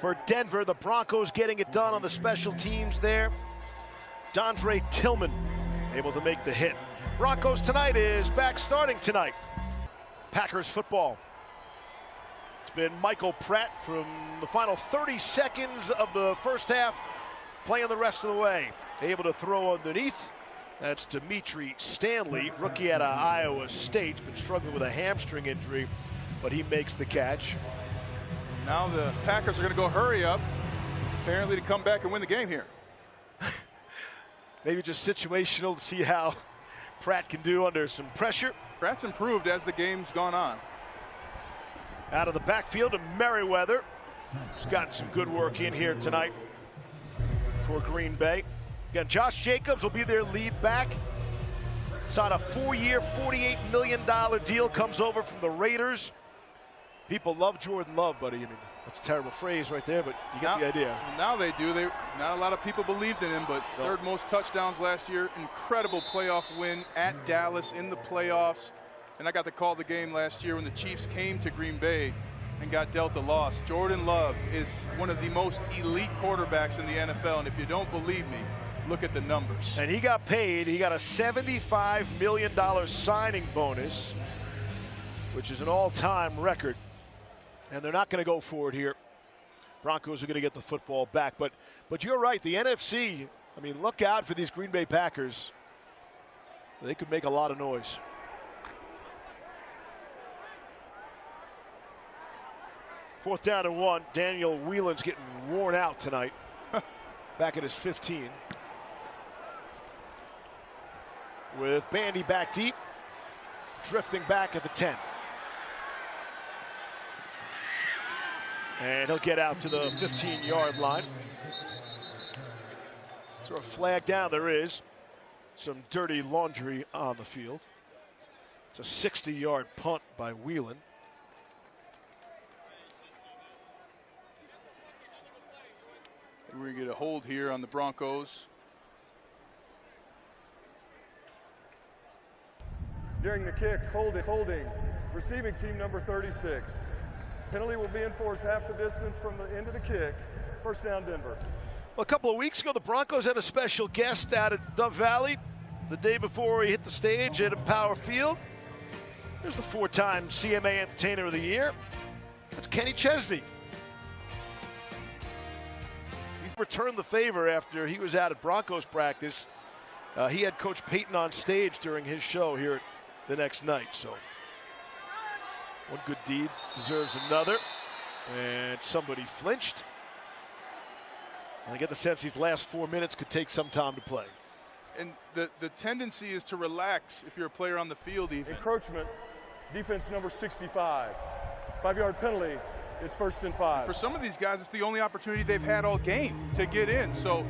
for Denver. The Broncos getting it done on the special teams there. Dondre Tillman able to make the hit. Broncos tonight is back starting tonight. Packers football. It's been Michael Pratt from the final 30 seconds of the first half, playing the rest of the way. Able to throw underneath. That's Dimitri Stanley, rookie out of Iowa State. Been struggling with a hamstring injury, but he makes the catch. Now the Packers are going to go hurry up, apparently to come back and win the game here. Maybe just situational to see how Pratt can do under some pressure. Pratt's improved as the game's gone on. Out of the backfield to Merriweather. He's gotten some good work in here tonight for Green Bay. Again, Josh Jacobs will be their lead back. It's on a 4-year, $48 million deal, comes over from the Raiders. People love Jordan Love, buddy. I mean, that's a terrible phrase right there, but you get the idea. Now they do. Not a lot of people believed in him, but third most touchdowns last year. Incredible playoff win at Dallas in the playoffs. And I got to call the game last year when the Chiefs came to Green Bay and got dealt a loss. Jordan Love is one of the most elite quarterbacks in the NFL, and if you don't believe me, look at the numbers. And he got paid. He got a $75 million signing bonus, which is an all-time record. And they're not going to go for it here. Broncos are going to get the football back. But you're right, the NFC, I mean, look out for these Green Bay Packers. They could make a lot of noise. Fourth down and 1. Daniel Whelan's getting worn out tonight. Back at his 15. With Bandy back deep. Drifting back at the 10. And he'll get out to the 15-yard line. Is there a flag down? There is. Some dirty laundry on the field. It's a 60-yard punt by Whelan. We're going to get a hold here on the Broncos. During the kick, holding, receiving team number 36. Penalty will be enforced half the distance from the end of the kick. First down, Denver. Well, a couple of weeks ago, the Broncos had a special guest out at Dove Valley. The day before he hit the stage at Empower Field. There's the 4-time CMA Entertainer of the Year. That's Kenny Chesney. He's returned the favor after he was out at Broncos practice. He had Coach Payton on stage during his show here at the next night. So one good deed deserves another. And somebody flinched. And I get the sense these last 4 minutes could take some time to play. And the tendency is to relax if you're a player on the field even. Encroachment, defense number 65. 5-yard penalty, it's 1st and 5. For some of these guys, it's the only opportunity they've had all game to get in. So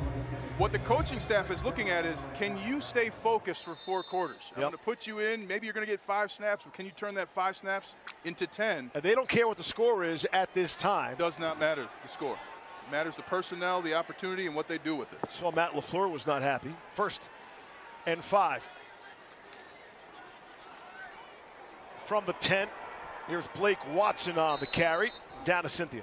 what the coaching staff is looking at is, can you stay focused for 4 quarters? I'm going to put you in. Maybe you're going to get 5 snaps, but can you turn that 5 snaps into 10? And they don't care what the score is at this time. Does not matter the score. It matters the personnel, the opportunity, and what they do with it. Saw Matt LaFleur was not happy. 1st and 5. From the 10, here's Blake Watson on the carry. Down to Cynthia.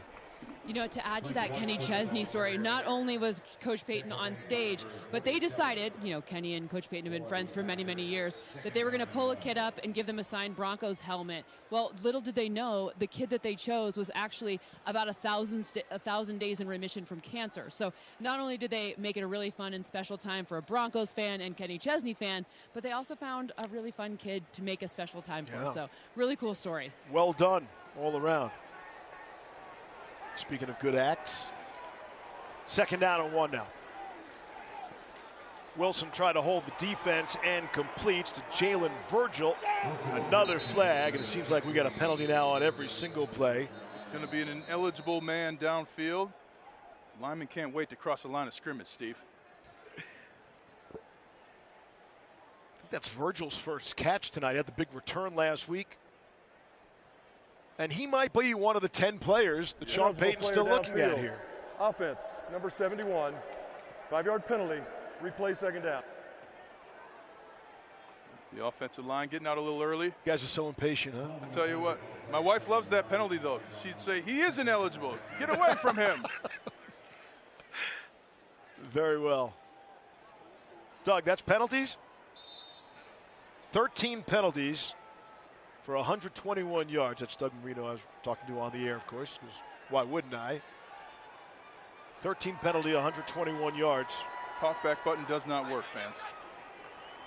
You know, to add to that Kenny Chesney story, not only was Coach Payton on stage, but they decided, you know, Kenny and Coach Payton have been friends for many, many years, that they were going to pull a kid up and give them a signed Broncos helmet. Well, little did they know, the kid that they chose was actually about 1,000 days in remission from cancer. So not only did they make it a really fun and special time for a Broncos fan and Kenny Chesney fan, but they also found a really fun kid to make a special time for. So really cool story. Well done all around. Speaking of good acts, 2nd down and 1 now. Wilson tried to hold the defense and completes to Jalen Virgil. Another flag, and it seems like we got a penalty now on every single play. It's going to be an ineligible man downfield. Lineman can't wait to cross the line of scrimmage, Steve. I think that's Virgil's first catch tonight. He had the big return last week. And he might be one of the 10 players that Sean Payton's still looking at here. Offense, number 71. 5-yard penalty. Replay 2nd down. The offensive line getting out a little early. You guys are so impatient, huh? I tell you what, my wife loves that penalty, though. She'd say, he is ineligible. Get away from him. Very well. Doug, that's penalties? 13 penalties for 121 yards. That's Doug Marino I was talking to on the air, of course, because why wouldn't I? 13 penalty, 121 yards. Talkback button does not work, fans.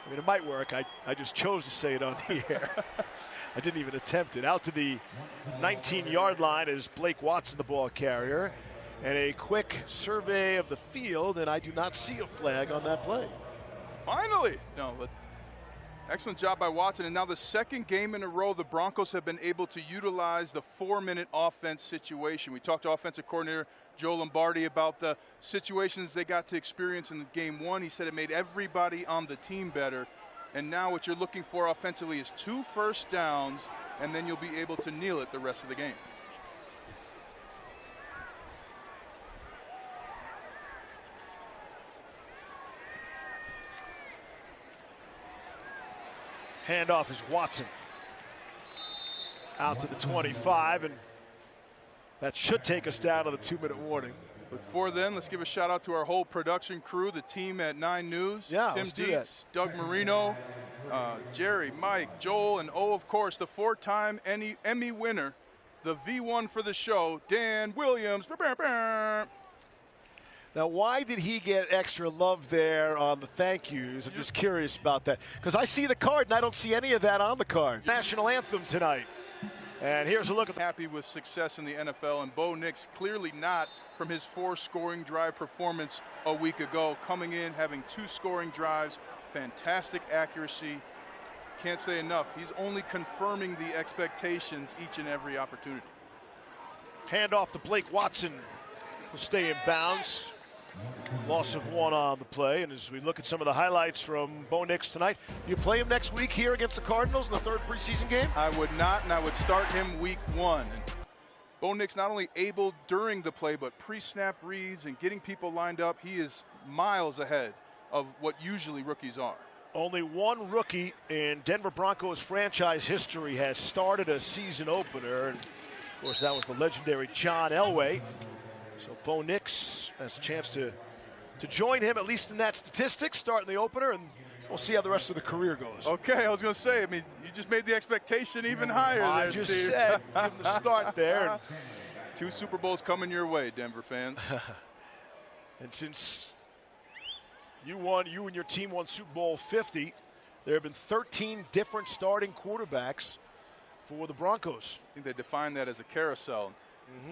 I mean, it might work. I just chose to say it on the air. I didn't even attempt it. Out to the 19-yard line is Blake Watson, the ball carrier. And a quick survey of the field, and I do not see a flag on that play. Finally! No, but excellent job by Watson. And now the 2nd game in a row, the Broncos have been able to utilize the 4-minute offense situation. We talked to offensive coordinator Joe Lombardi about the situations they got to experience in game 1. He said it made everybody on the team better. And now what you're looking for offensively is 2 first downs, and then you'll be able to kneel it the rest of the game. Handoff is Watson. Out to the 25, and that should take us down to the 2-minute warning. But before then, let's give a shout out to our whole production crew, the team at 9 News. Yeah, Tim let's do that. Dietz, Doug Marino, Jerry, Mike, Joel, and of course, the 4-time Emmy winner, the V1 for the show, Dan Williams. Now, why did he get extra love there on the thank yous? I'm just curious about that. Because I see the card, and I don't see any of that on the card. National anthem tonight. And here's a look at Happy with success in the NFL, and Bo Nix clearly not from his 4 scoring drive performance a week ago. Coming in, having 2 scoring drives, fantastic accuracy. Can't say enough. He's only confirming the expectations each and every opportunity. handoff to Blake Watson. Will stay in bounds. Loss of 1 on the play. And as we look at some of the highlights from Bo Nix tonight, you play him next week here against the Cardinals in the 3rd preseason game? I would not, and I would start him week 1. And Bo Nix not only able during the play, but pre-snap reads and getting people lined up. He is miles ahead of what usually rookies are. Only one rookie in Denver Broncos franchise history has started a season opener. And of course, that was the legendary John Elway. So Bo Nix has a chance to join him, at least in that statistic, starting the opener, and we'll see how the rest of the career goes. Okay, I was going to say, I mean, you just made the expectation even higher I there, just Steve. said, give him the start there. 2 Super Bowls coming your way, Denver fans. And since you and your team won Super Bowl 50, there have been 13 different starting quarterbacks for the Broncos. I think they define that as a carousel.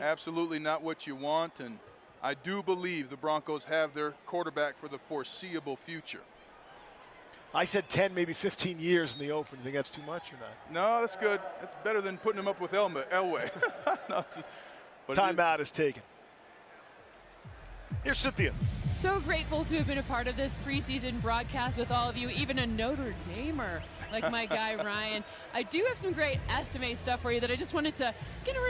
Absolutely not what you want, and I do believe the Broncos have their quarterback for the foreseeable future. I said 10, maybe 15 years in the open. You think that's too much or not? No, that's good. That's better than putting him up with Elway. No, Timeout is taken. Here's Cynthia. So grateful to have been a part of this preseason broadcast with all of you, even a Notre Damer like my guy Ryan. I do have some great estimate stuff for you that I just wanted to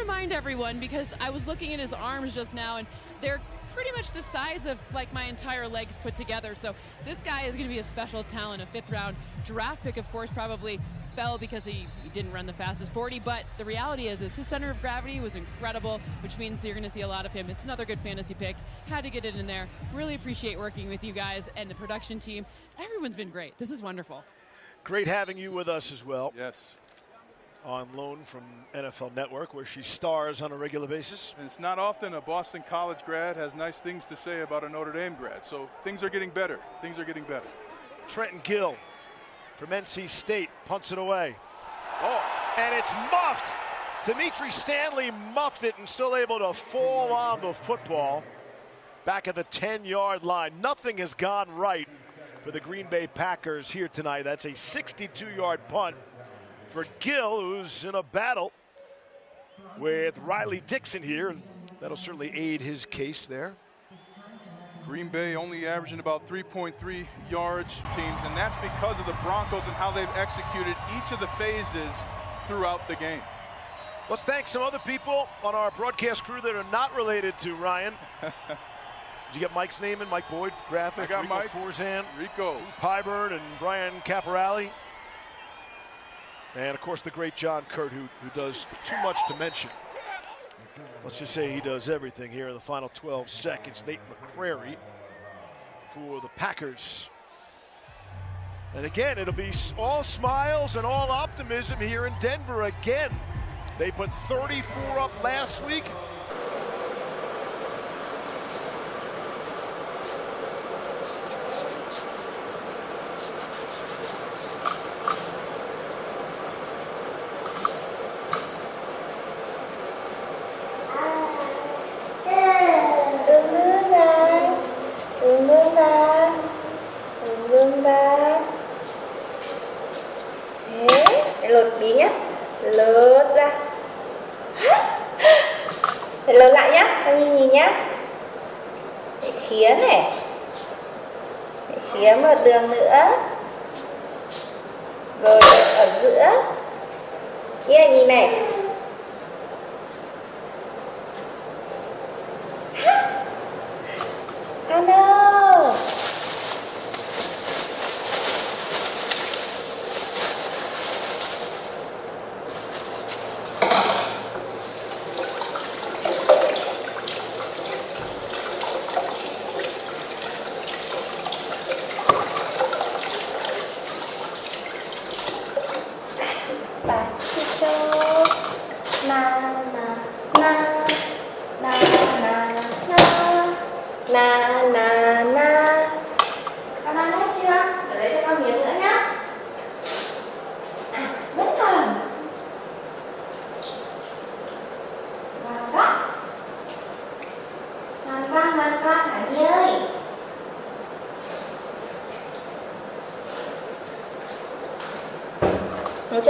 remind everyone, because I was looking at his arms just now, and they're pretty much the size of like my entire legs put together. So this guy is going to be a special talent, a 5th round draft pick. Of course, probably fell because he didn't run the fastest 40, but the reality is his center of gravity was incredible, which means you're going to see a lot of him. It's another good fantasy pick. Had to get it in there. Really appreciate working with you guys and the production team. Everyone's been great. This is wonderful. Great having you with us as well. Yes. On loan from NFL Network, where she stars on a regular basis. And it's not often a Boston College grad has nice things to say about a Notre Dame grad. So things are getting better. Things are getting better. Trenton Gill from NC State punts it away. Oh, and it's muffed. Dimitri Stanley muffed it and still able to fall on the football back at the 10-yard line. Nothing has gone right for the Green Bay Packers here tonight. That's a 62-yard punt for Gill, who's in a battle with Riley Dixon here, and that'll certainly aid his case there. Green Bay only averaging about 3.3 yards teams, and that's because of the Broncos and how they've executed each of the phases throughout the game. Let's thank some other people on our broadcast crew that are not related to Ryan. Did you get Mike's name in? Mike Boyd, graphics. I got Rico Mike. Forzan, Rico Pyburn, and Brian Caporale. And, of course, the great John Kurt, who does too much to mention. Let's just say he does everything here in the final 12 seconds. Nate McCrary for the Packers. And, again, it'll be all smiles and all optimism here in Denver again. They put 34 up last week. Lột bí nhé, lột ra, phải lột lại nhé, cho Nhi nhìn nhé. Để khía này, để khía một đường nữa. Rồi ở giữa. Kia nhìn này. Hello.